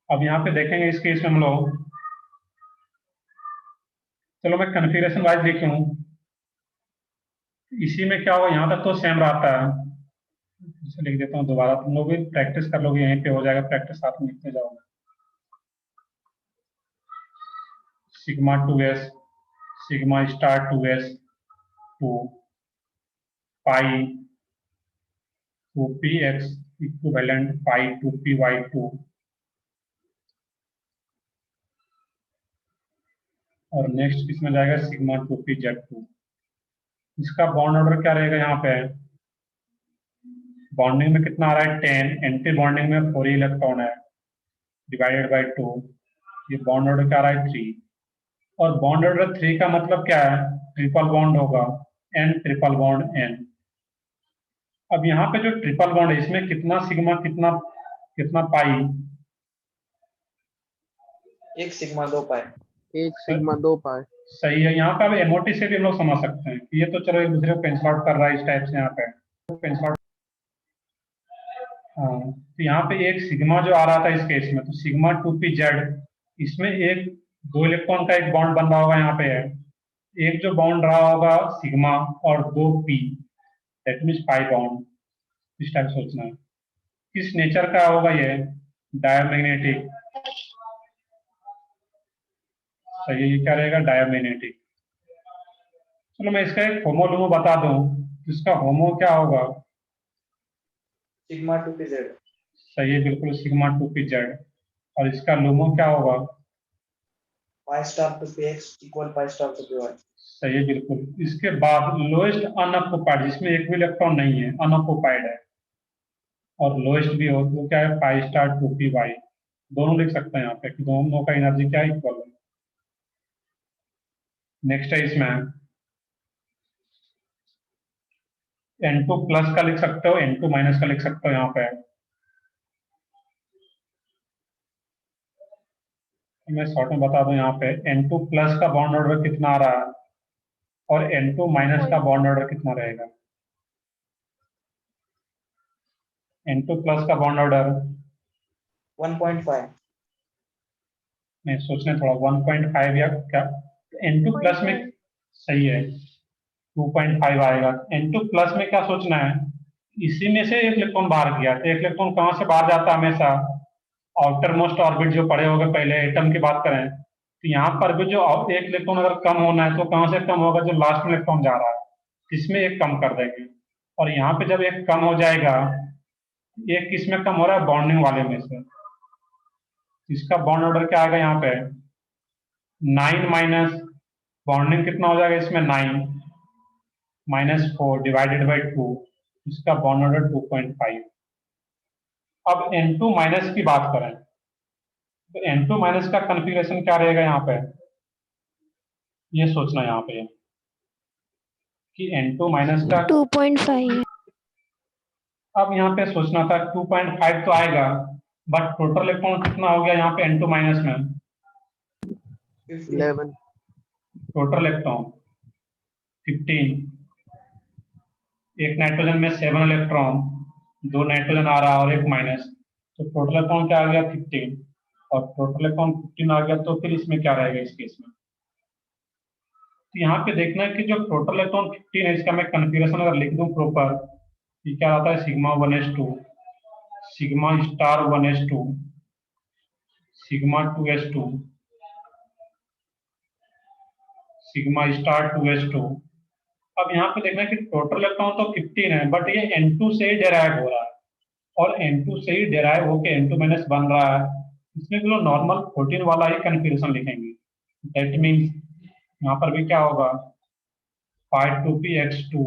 अब यहाँ पे देखेंगे इस केस में हम लोग, चलो मैं कन्फिगरेशन वाइज लिखूं, इसी में क्या होगा, यहाँ तक तो सेम रहता है, इसे लिख देता हूँ दोबारा, तुम लोग भी प्रैक्टिस कर लोगे, यहीं पे हो जाएगा प्रैक्टिस, साथ में लिखते जाओगे। Sigma 2s sigma star 2s 2 पाई 2px इक्विवेलेंट पाई 2py2, और नेक्स्ट किसमें जाएगा, सिग्मा 2pz2। इसका बॉन्ड ऑर्डर क्या रहेगा, यहाँ पे बॉन्डिंग में कितना आ रहा है 10, एंटी बॉन्डिंग में 4 इलेक्ट्रॉन है, डिवाइडेड बाई 2, ये बॉन्ड ऑर्डर क्या आ रहा है 3। और बॉन्ड ऑर्डर 3 का मतलब क्या है, ट्रिपल बॉन्ड होगा, n ट्रिपल बॉन्ड n। अब यहाँ पे जो ट्रिपल बॉन्ड है इसमें कितना सिग्मा कितना कितना पाई, 1 सिग्मा 2 पाई। 1 सिग्मा 2 पाई। सही है। यहाँ पे अब एमओटी से भी हम लोग समझ सकते हैं कि ये तो चलो एक दूसरे को पेंसिल आउट कर रहा है इस टाइप से, यहाँ पे पेंसिल आउट। हाँ, तो यहाँ पे एक सिग्मा जो आ रहा था इस केस में, तो सिग्मा 2pz, इसमें एक 2 इलेक्ट्रॉन का एक बॉन्ड बन रहा होगा, यहाँ पे है एक जो बॉन्ड रहा होगा सिग्मा और 2p, that means pi bond, इस टाइप सोचना है। किस नेचर का होगा ये, डायमैग्नेटिक। सही है, ये क्या रहेगा, डायमैग्नेटिक। चलो मैं इसका एक होमो लूमो बता दूं, तो इसका होमो क्या होगा, सिग्मा 2pz। सही है बिल्कुल, सिग्मा 2pz। और इसका लूमो क्या होगा, पाई star 2px equal pi star 2py। सही है बिल्कुल। इसके बाद लोएस्ट अनऑक्युपाइड, जिसमें एक भी इलेक्ट्रॉन नहीं है, अनऑक्युपाइड है, और लोएस्ट भी हो, वो क्या है, पाई स्टार 2py। दोनों लिख सकते हैं यहाँ पे कि दोनों का एनर्जी क्या इक्वल है। नेक्स्ट है इसमें N2 प्लस का लिख सकते हो, N2 माइनस का लिख सकते हो यहाँ पे। मैं शॉर्ट में बता दूं, यहाँ पे N2 प्लस का बॉन्ड ऑर्डर कितना आ रहा है और N2 माइनस का बॉन्ड ऑर्डर कितना रहेगा। N2 प्लस का बॉन्ड ऑर्डर 1.5। मैं सोचने थोड़ा 1.5 या क्या, N2 प्लस में सही है 2.5 आएगा। N2 प्लस में क्या सोचना है, इसी में से एक इलेक्ट्रॉन बाहर गया, तो एक इलेक्ट्रॉन कहाँ से बाहर जाता है हमेशा, आउटर मोस्ट ऑर्बिट जो पड़े होंगे, पहले एटम की बात करें तो यहाँ पर भी जो एक इलेक्ट्रॉन अगर कम होना है तो कहाँ से कम होगा, जो लास्ट में इलेक्ट्रॉन जा रहा है इसमें एक कम कर देंगे। और यहाँ पे जब एक कम हो जाएगा, एक किस में कम हो रहा है, बॉन्डिंग वाले में से, इसका बॉन्ड ऑर्डर क्या आएगा यहाँ पे 9 माइनस, बॉन्डिंग कितना हो जाएगा इसमें 9 माइनस 4 डिवाइडेड बाई 2, इसका बॉन्ड ऑर्डर 2.5। अब N2 माइनस की बात करें तो N2 माइनस का कॉन्फ़िगरेशन क्या रहेगा यहाँ पे, ये सोचना यहाँ पे कि N2 माइनस का, 2.5 अब यहाँ पे सोचना था 2.5 तो आएगा, बट टोटल इलेक्ट्रॉन कितना हो गया यहाँ पे N2 माइनस में, 11। टोटल इलेक्ट्रॉन 15, एक नाइट्रोजन में 7 इलेक्ट्रॉन, 2 नाइट्रोजन आ रहा और एक माइनस, तो टोटल इलेक्ट्रॉन क्या आ गया 15, और टोटल इलेक्ट्रॉन 15 आ गया, तो फिर इसमें क्या रहेगा इस केस में। तो यहाँ पे देखना है कि जो टोटल इलेक्ट्रॉन 15 है, इसका मैं कॉन्फ़िगरेशन अगर लिख दूं प्रॉपर, ये क्या आता है, sigma 1s2, sigma star 1s2, sigma 2s2, sigma star 2s2। अब यहाँ पे देखना है कि टोटल इलेक्ट्रॉन तो 15 है, बट ये N2 से ही डेराइव हो रहा है, और N2 से ही डेराइव होके N2 माइनस बन रहा है, इसमें भी लोग नॉर्मल 14 वाला ही कन्फिग्रेशन लिखेंगे। दैट मीन्स यहाँ पर भी क्या होगा, पाई 2px2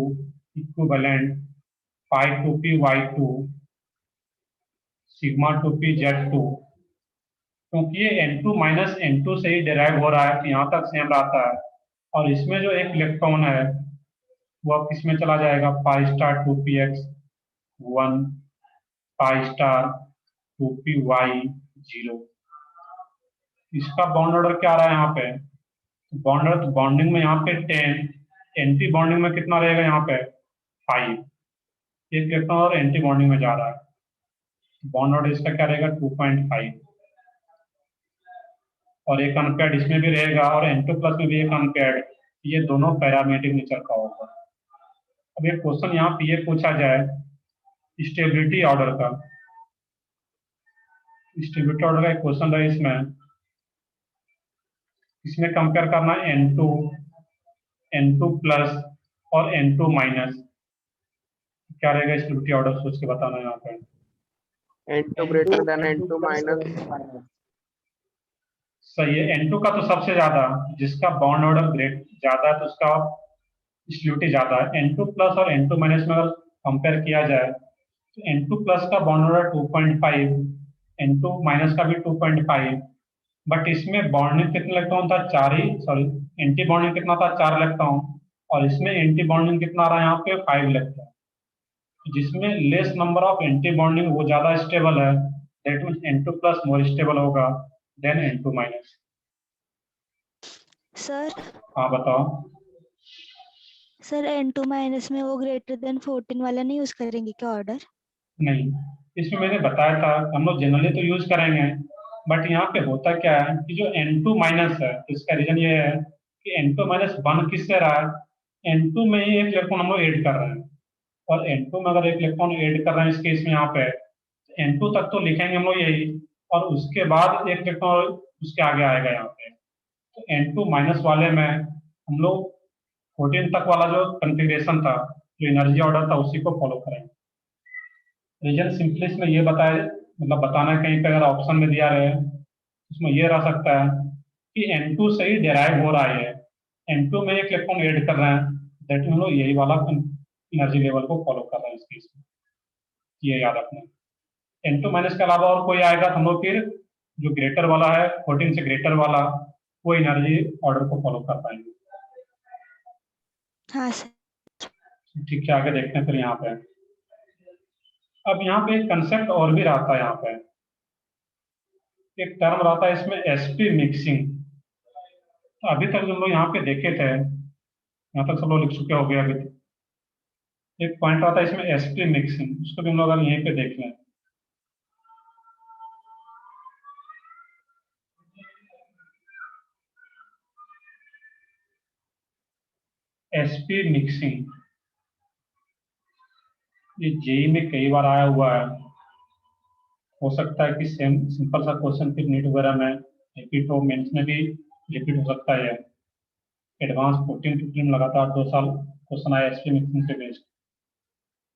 इक्विवेलेंट पाई 2py2 सिग्मा 2pz2, क्योंकि ये N2 माइनस N2 से ही डेराइव हो रहा है तो यहाँ तक सेम रहता है, और इसमें जो एक इलेक्ट्रॉन है वो अब किसमें चला जाएगा, pi star 2px1 pi star 2py0। इसका बॉन्ड ऑर्डर क्या आ रहा है यहाँ पे, बॉन्ड ऑर्डर बॉन्डिंग में यहाँ पे 10, एंटी बॉन्डिंग में कितना रहेगा यहाँ पे 5, एक इलेक्ट्रॉन और एंटी बॉन्डिंग में जा रहा है, बॉन्ड ऑर्डर इसका क्या रहेगा 2.5, और एक अनपेयर्ड इसमें भी रहेगा और N2 प्लस में भी एक अनपेयर्ड, ये दोनों पैरामेट्रिक नेचर का होगा। अब एक क्वेश्चन यहाँ पे ये पूछा जाए स्टेबिलिटी ऑर्डर का, स्टेबिलिटी ऑर्डर का एक क्वेश्चन है इसमें कंपेयर करना N2 N2 प्लस और N2 माइनस, क्या रहेगा स्टेबिलिटी ऑर्डर सोच के बताना यहाँ पे। N2 greater than N2 minus. सही है, N2 का तो सबसे ज्यादा, जिसका बॉन्ड ऑर्डर ग्रेट ज्यादा है तो उसका स्टेबिलिटी ज्यादा है। N2 प्लस और N2 माइनस में अगर कंपेयर किया जाए तो N2 प्लस का बॉन्ड ऑर्डर 2.5, N2 माइनस का भी 2.5, बट इसमें बॉन्डिंग कितना इलेक्ट्रॉन था, 4 ही, सॉरी एंटी बॉन्डिंग कितना था, 4 इलेक्ट्रॉन, और इसमें एंटी बॉन्डिंग कितना आ रहा है यहाँ पे, 5 इलेक्ट्रॉन। जिसमें less number of anti bonding वो ज्यादा स्टेबल है, that means N2 plus more stable होगा देन N2 माइनस। सर हाँ बताओ। सर N2 माइनस में वो ग्रेटर देन 14 वाला नहीं यूज करेंगे क्या ऑर्डर? नहीं, इसमें मैंने बताया था हम लोग जनरली तो यूज करेंगे, बट यहाँ पे होता क्या है कि जो N2 माइनस है, इसका रीजन ये है कि N2 माइनस बन किससे रहा है, N2 में ही एक इलेक्ट्रॉन हम लोग ऐड कर रहे हैं, और N2 में अगर एक इलेक्ट्रॉन ऐड कर रहे हैं इस केस में यहाँ पे, N2 तक तो लिखेंगे हम लोग यही, और उसके बाद एक इलेक्ट्रॉन उसके आगे आएगा यहाँ पे। तो N2 माइनस वाले में हम लोग 14 तक वाला जो कंफिग्रेशन था, जो एनर्जी ऑर्डर था, उसी को फॉलो करेंगे। रीजन सिंपली इसमें ये बताए, मतलब बताना है कहीं पे अगर ऑप्शन में दिया रहे उसमें ये रह सकता है कि N2 से ही डेराइव हो रहा है, N2 में एक इलेक्ट्रॉन ऐड कर रहे हैं, दैट मीन हम लोग यही वाला एनर्जी लेवल को फॉलो कर रहे हैं इस केस में, ये याद रखना। N2 माइनस के अलावा और कोई आएगा तो हम लोग फिर जो ग्रेटर वाला है, 14 से ग्रेटर वाला, वो एनर्जी ऑर्डर को फॉलो कर पाएंगे। हाँ सर। ठीक है, आगे देखते हैं फिर यहाँ पे। अब यहाँ पे एक कंसेप्ट और भी रहता है, यहाँ पे एक टर्म रहता है इसमें sp मिक्सिंग। तो अभी तक जो हम लोग यहाँ पे देखे थे, यहाँ तक सब लोग लिख चुके हो गए अभी तक। एक पॉइंट आता है इसमें sp मिक्सिंग, उसको भी हम लोग अगर यहीं पे देख लें, sp मिक्सिंग, ये जेई में कई बार आया हुआ है, हो सकता है कि सेम सिंपल सा क्वेश्चन फिर नीट वगैरह में रिपीट हो, मेंस में भी रिपीट हो सकता है। एडवांस 14-15 में लगातार 2 साल क्वेश्चन आया एसपी मिक्सिंग पे बेस्ड।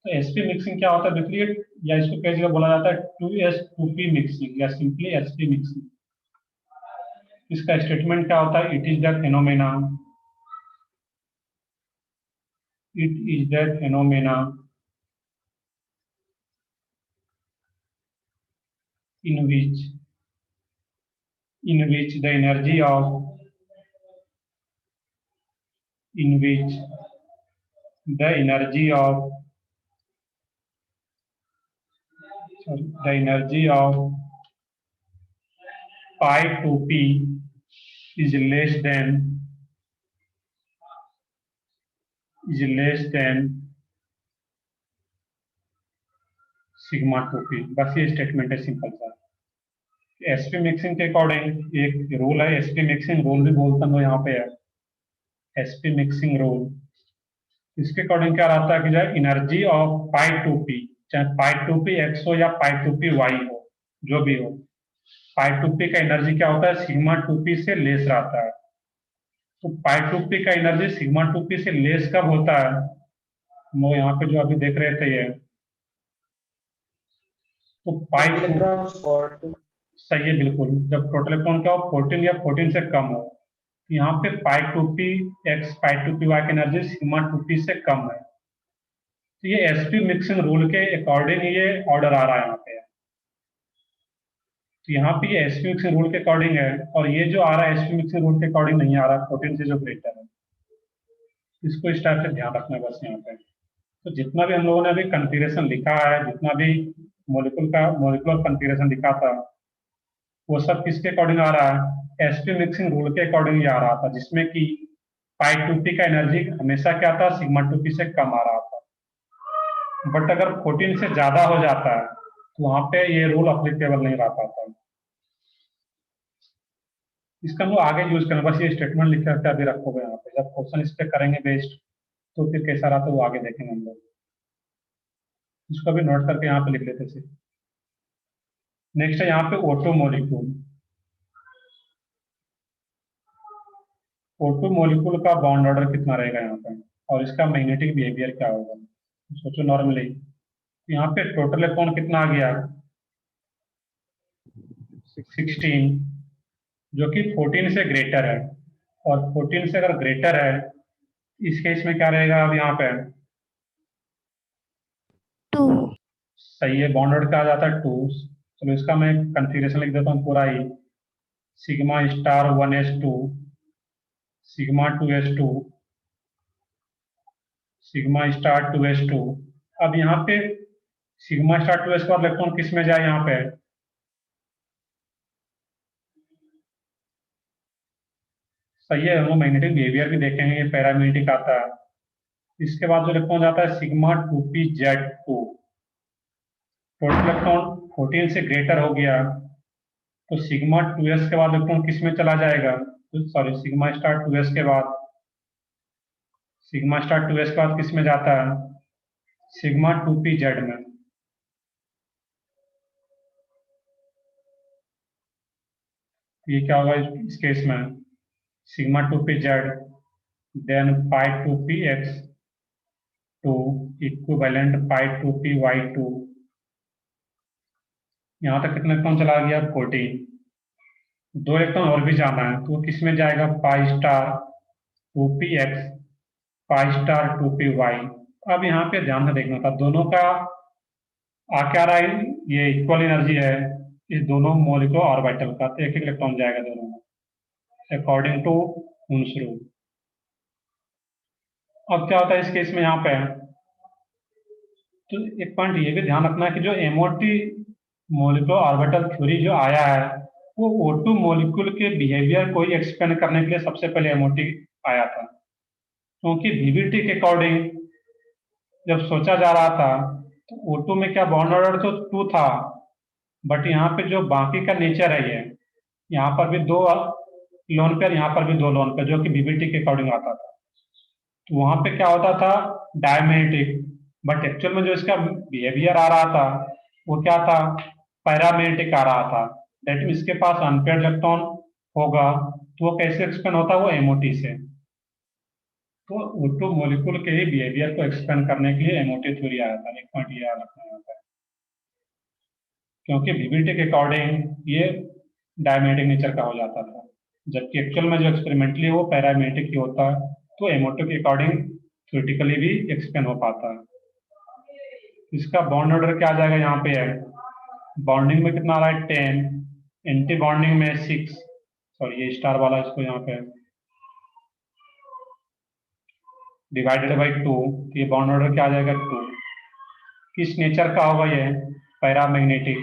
तो एसपी मिक्सिंग क्या होता है बेसिकली, या इसको कई जगह बोला जाता है 2s2p मिक्सिंग या सिंपली एसपी मिक्सिंग। इसका स्टेटमेंट क्या होता है, it is the phenomena, it is the phenomena in which the energy of in which the energy of the energy of pi 2p is less than sigma 2p। बस ये statement है simple सा। SP mixing के according एक rule है, SP mixing rule भी बोलते हैं यहाँ पे है, एसपी मिक्सिंग रूल। इसके अकॉर्डिंग क्या रहता है कि जो एनर्जी ऑफ पाई 2p, चाहे पाई 2p x हो या पाई 2p y हो, जो भी हो, पाई 2p का एनर्जी क्या होता है, सिग्मा 2p से लेस रहता है। तो पाई 2p का एनर्जी सिग्मा 2p से लेस कब होता है, वो यहाँ पे जो अभी देख रहे थे ये, तो पाई सही है बिल्कुल, जब टोटल इलेक्ट्रॉन क्या हो 14 या 14 से कम हो, तो यहाँ पे पाई 2p x पाई 2p y की एनर्जी सिग्मा 2p से कम है। तो ये एसपी मिक्सिंग रूल के अकॉर्डिंग ये ऑर्डर आ रहा है यहाँ पे। तो यहाँ पे ये एसपी मिक्सिंग रूल के अकॉर्डिंग है, और ये जो आ रहा है एसपी मिक्सिंग रूल के अकॉर्डिंग नहीं आ रहा, 14 से जो ग्रेटर है। इसको इस टाइप से ध्यान रखना है बस यहाँ पे। तो जितना भी हम लोगों ने अभी कन्फिगरेशन लिखा है, जितना भी मोलिकुलर कन्फिगरेशन लिखा था, वो सब किसके अकॉर्डिंग आ रहा है, एसपी मिक्सिंग रूल के अकॉर्डिंग ही आ रहा था, जिसमें कि पाई 2p का एनर्जी हमेशा क्या था, सिग्मा 2p से कम आ रहा था। बट अगर 14 से ज्यादा हो जाता है तो वहां पे ये रूल अप्लीकेबल नहीं रह पाता। इसका हम लोग आगे यूज करें, बस ये स्टेटमेंट लिख करके अभी रखोगे यहाँ पे, जब क्वेश्चन इस पे करेंगे बेस्ड तो फिर कैसा रहा तो वो आगे देखेंगे हम लोग। इसको भी नोट करके यहाँ पे लिख लेते थे। नेक्स्ट है यहाँ पे O2 मॉलिक्यूल। O2 मॉलिक्यूल का बॉन्ड ऑर्डर कितना रहेगा यहाँ पे, और इसका मैग्नेटिक बिहेवियर क्या होगा। सोचो नॉर्मली यहाँ पे टोटल इलेक्ट्रॉन कितना आ गया 16, जो कि 14 से ग्रेटर है, और 14 से अगर ग्रेटर है इस केस में क्या रहेगा अब यहाँ पे 2 सही है, बॉन्ड ऑर्डर क्या आ जाता है 2। चलो इसका मैं कन्फिग्रेशन लिख देता हूँ पूरा ही, sigma star 1s2, sigma 2s2, sigma star 2s2। अब यहाँ पे सिग्मा स्टार 2s का इलेक्ट्रॉन किस में जाए यहाँ पे, सही है, हम लोग मैग्नेटिक बिहेवियर भी देखेंगे, ये पैरामैग्नेटिक आता है। इसके बाद जो इलेक्ट्रॉन जाता है सिग्मा 2pz2, टोटल इलेक्ट्रॉन 14 से ग्रेटर हो गया, तो सिग्मा 2s के बाद इलेक्ट्रॉन किस में चला जाएगा, सॉरी सिग्मा स्टार 2s के बाद, सिग्मा स्टार 2s के बाद किस में जाता है सिग्मा 2pz में। ये क्या होगा इस केस में, sigma 2pz than pi 2px2 equivalent पाई 2py2। यहाँ तक कितना इलेक्ट्रॉन चला गया 14, 2 इलेक्ट्रॉन और भी जाना है, तो वो किस में जाएगा पाई star 2px pi star 2py। अब यहाँ पे ध्यान से देखना था, दोनों का आ क्या रहा है, ये इक्वल एनर्जी है इस दोनों मॉलिक्यूलर ऑर्बिटल का, तो एक इलेक्ट्रॉन जाएगा दोनों में अकॉर्डिंग टू हुन्स रूल। अब क्या होता है इस केस में यहाँ पे, तो एक पॉइंट ये भी ध्यान रखना है कि जो एमओटी मॉलिक्यूलर ऑर्बिटल थ्योरी जो आया है वो O2 मॉलिक्यूल के बिहेवियर को ही एक्सप्लेन करने के लिए सबसे पहले एमओटी आया था, क्योंकि VBT के अकॉर्डिंग जब सोचा जा रहा था तो O2 में क्या बॉन्ड ऑर्डर तो 2 था, बट यहाँ पे जो बाकी का नेचर है ये, यहाँ पर भी 2 लोन पेयर, यहाँ पर भी 2 लोन पेयर, जो कि VBT के अकॉर्डिंग आता था, तो वहां पे क्या होता था डायमैग्नेटिक, बट एक्चुअल में जो इसका बिहेवियर आ रहा था वो क्या था पैरामैग्नेटिक आ रहा था। दैट मीन इसके पास अनपेयर्ड इलेक्ट्रॉन होगा, तो वो कैसे एक्सप्लेन होता है वो एमओटी से। तो O2 मॉलिक्यूल के ही बिहेवियर को एक्सप्लेन करने के लिए एमओटी थ्योरी आया था, एक पॉइंट ये याद रखना यहाँ पर, क्योंकि VBT के अकॉर्डिंग ये डायमैग्नेटिक नेचर का हो जाता था, जबकि एक्चुअल में जो एक्सपेरिमेंटली वो पैरामैग्नेटिक ही होता है, तो एमओटी के अकॉर्डिंग थ्योरेटिकली भी एक्सप्लेन हो पाता है। इसका बॉन्ड ऑर्डर क्या आ जाएगा यहाँ पे है, बॉन्डिंग में कितना आ रहा है 10, एंटी बॉन्डिंग में 6, सॉरी ये स्टार वाला इसको यहाँ पे डिवाइडेड बाई 2, तो ये बॉन्ड ऑर्डर क्या आ जाएगा 2। किस नेचर का होगा ये पैरामैग्नेटिक,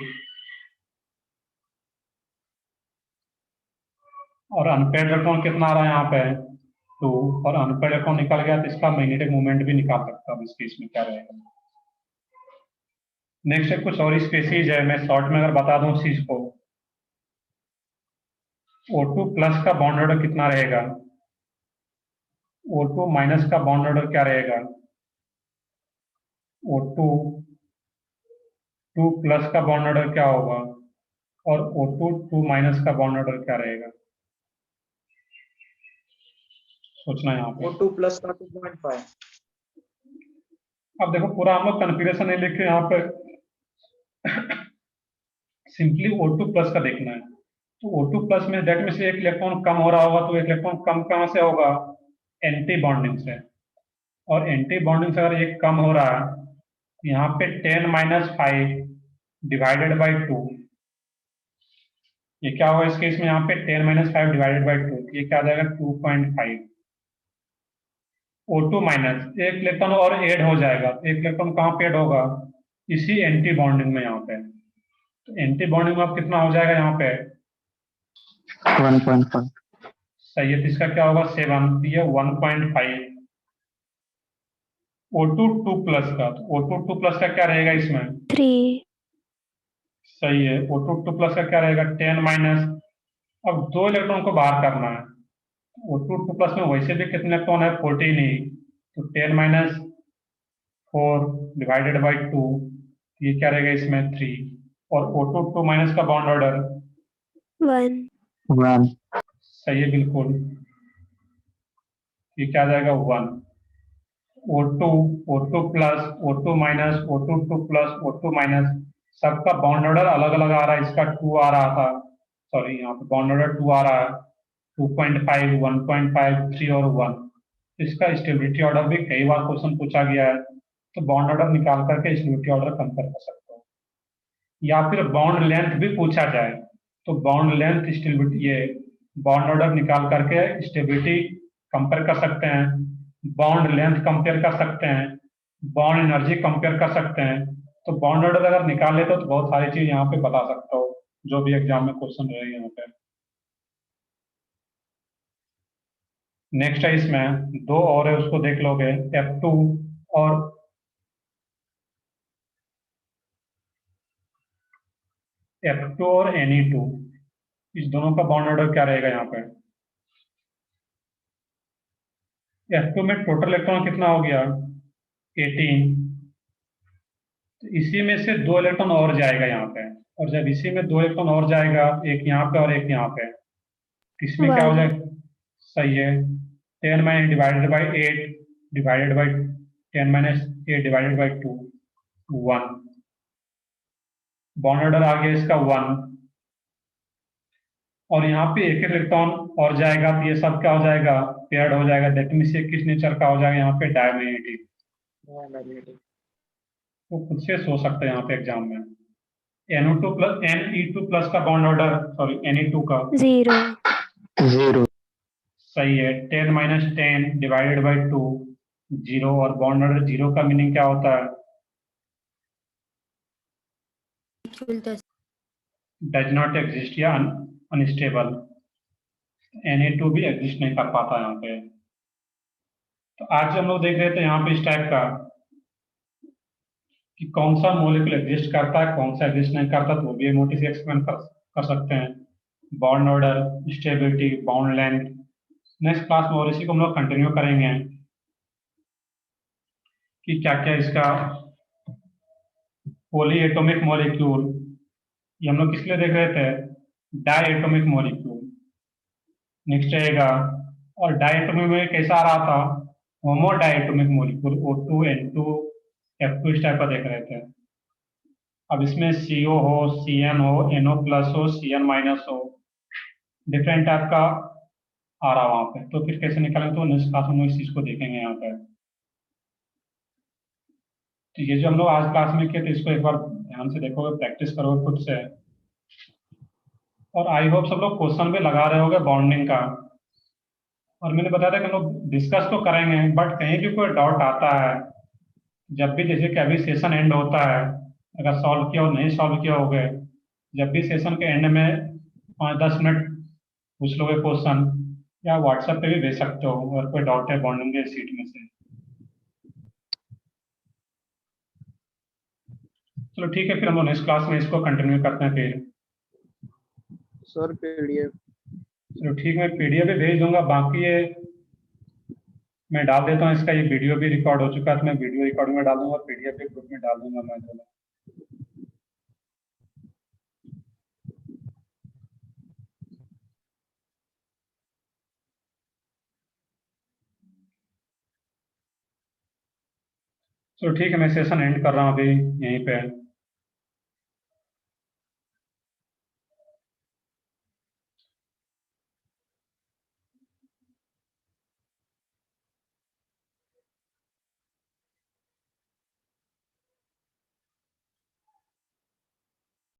और अनपेयर्ड इलेक्ट्रॉन कितना आ रहा है यहाँ पे 2, और अनपेयर्ड इलेक्ट्रॉन निकल गया तो इसका मैग्नेटिक मूवमेंट भी निकाल सकता हूँ, इस केस में क्या रहेगा। नेक्स्ट है कुछ और स्पेसीज है, मैं शॉर्ट में अगर बता दूं उस चीज को, O2 प्लस का बॉन्ड ऑर्डर कितना रहेगा, O2 माइनस का बॉन्ड ऑर्डर क्या रहेगा, O2 2 प्लस का बॉन्ड ऑर्डर क्या होगा, और O2 2 माइनस का बॉन्ड ऑर्डर क्या रहेगा, सोचना यहाँ पे। O2 plus का 2.5। अब देखो पूरा हम लोग कन्फिग्रेशन नहीं लिखे यहाँ पे, सिंपली O2 प्लस का देखना है, तो O2 प्लस में दैट में से एक इलेक्ट्रॉन कम हो रहा होगा, तो एक इलेक्ट्रॉन कम कहाँ से होगा एंटी बॉन्डिंग से, और एंटी बॉन्डिंग से अगर एक कम हो रहा है यहाँ पे 10 माइनस 5 डिवाइडेड बाई 2, ये क्या होगा इस केस में यहाँ पे 10 माइनस 5 डिवाइडेड बाई 2, ये क्या आ जाएगा 2.5। O2 माइनस एक इलेक्ट्रॉन और ऐड हो जाएगा, एक इलेक्ट्रॉन कहाँ पे ऐड होगा इसी एंटी बॉन्डिंग में यहाँ पे, तो एंटी बॉन्डिंग में अब कितना हो जाएगा यहाँ पे 1.5। सही है, तो इसका क्या होगा 7, ये 1.5। O2 2 प्लस का, तो O2 2 प्लस का क्या रहेगा इसमें 3 सही है, O2 2 प्लस का क्या रहेगा 10 माइनस, अब 2 इलेक्ट्रॉन को बाहर करना है, O2 2 प्लस में वैसे भी कितने इलेक्ट्रॉन है 14 ही, तो 10 माइनस 4 डिवाइडेड बाई 2, ये क्या रहेगा इसमें 3, और O2 माइनस का बॉन्ड ऑर्डर 1 सही है बिल्कुल, ये क्या आ जाएगा 1। O2 plus O2 minus O2 plus O2 minus, सबका बॉन्ड ऑर्डर अलग अलग आ रहा है, इसका 2 आ रहा था, सॉरी यहाँ पे बॉन्ड ऑर्डर 2 आ रहा है, 2.5 1.5 3 और 1। इसका स्टेबिलिटी ऑर्डर भी कई बार क्वेश्चन पूछा गया है, तो बॉन्ड ऑर्डर निकाल करके स्टेबिलिटी ऑर्डर कंपेयर कर सकते हो, या फिर बॉन्ड लेंथ भी पूछा जाए तो बॉन्ड लेंथ स्टेबिलिटी, ये बॉन्ड ऑर्डर निकाल करके स्टेबिलिटी कंपेयर कर सकते हैं, बॉन्ड लेंथ कंपेयर कर सकते हैं, बॉन्ड एनर्जी कंपेयर कर सकते हैं। तो बॉन्ड ऑर्डर अगर निकाल लेते हो तो बहुत सारी चीज यहाँ पे बता सकते हो, जो भी एग्जाम में क्वेश्चन रहे यहाँ पे। नेक्स्ट है इसमें दो और है, उसको देख लोगे, F2 और F2 और Ne2, इस दोनों का बॉन्ड ऑर्डर क्या रहेगा यहाँ पे। F2 में टोटल इलेक्ट्रॉन कितना हो गया 18, तो इसी में से 2 इलेक्ट्रॉन और जाएगा यहाँ पे, और जब इसी में 2 इलेक्ट्रॉन और जाएगा, एक यहाँ पे और एक यहाँ पे, इसमें क्या हो 1 जाएगा, सही है, 10 minus divided by 8 divided by 10 minus 8 divided by 2, 1। Bond order आ गया इसका 1, और यहाँ पे एक एक इलेक्ट्रॉन और जाएगा, तो ये सब क्या हो जाएगा, पेयर्ड हो जाएगा, दैट मीन्स ये किस नेचर का हो जाएगा यहाँ पे, डायमैग्नेटिक। तो खुद से सोच सकते हैं यहाँ पे एग्जाम में। Ne2 प्लस का बॉन्ड ऑर्डर, सॉरी Ne2 का 0 सही है, 10 माइनस 10 डिवाइडेड बाई 2, 0, और बॉन्ड ऑर्डर 0 का मीनिंग क्या होता है, डज नॉट एग्जिस्ट या अनस्टेबल। Na2 भी एग्जिस्ट नहीं कर पाता यहाँ पे। तो आज हम लोग देख रहे थे यहाँ पे इस टाइप का कि कौन सा मॉलिक्यूल एग्जिस्ट करता है, कौन सा एग्जिस्ट नहीं करता, तो वो भी मोटी सी एक्सप्लेन कर सकते हैं, bond order, stability, bond length. Next class में और इसी को हम लोग कंटिन्यू करेंगे कि क्या क्या इसका पॉली एटॉमिक मॉलिक्यूल, ये हम लोग किस लिए देख रहे थे, डाई एटॉमिक मॉलिक्यूल नेक्स्ट रहेगा, और डाई एटॉमिक में कैसा आ रहा था, होमो die atomic molecule, O2 N2 F2 इस टाइप का देख रहे थे। अब इसमें CO हो, CN हो, NO प्लस हो, CN माइनस हो, डिफरेंट टाइप का आ रहा वहां पे, तो फिर कैसे निकालेंगे, तो नेक्स्ट क्लास में इस चीज को देखेंगे यहाँ पे। तो ये जो हम लोग आज क्लास में किए, तो इसको एक बार ध्यान से देखोगे, प्रैक्टिस करोगे खुद से, और आई होप सब लोग क्वेश्चन भी लगा रहे होगे बॉन्डिंग का। और मैंने बताया था कि हम लोग डिस्कस तो करेंगे, बट कहीं भी कोई डाउट आता है, जब भी जैसे कि अभी सेशन एंड होता है, अगर सॉल्व किया और नहीं सॉल्व किया होगे, जब भी सेशन के एंड में 5-10 मिनट पूछ लोगे क्वेश्चन, या व्हाट्सएप पे भी भेज सकते हो अगर कोई डाउट है बॉन्डिंग के सीट में से। चलो ठीक है, फिर हम लोग नेक्स्ट क्लास में इसको कंटिन्यू करते हैं फिर। सर PDF चलो ठीक है, मैं PDF भी भेज दूंगा, बाकी ये मैं डाल देता हूँ, इसका ये वीडियो भी रिकॉर्ड हो चुका है, तो मैं वीडियो रिकॉर्डिंग में डाल दूंगा और PDF भी ग्रुप में डाल दूंगा मैं दोनों। चलो ठीक है, मैं सेशन एंड कर रहा हूँ अभी यहीं पे।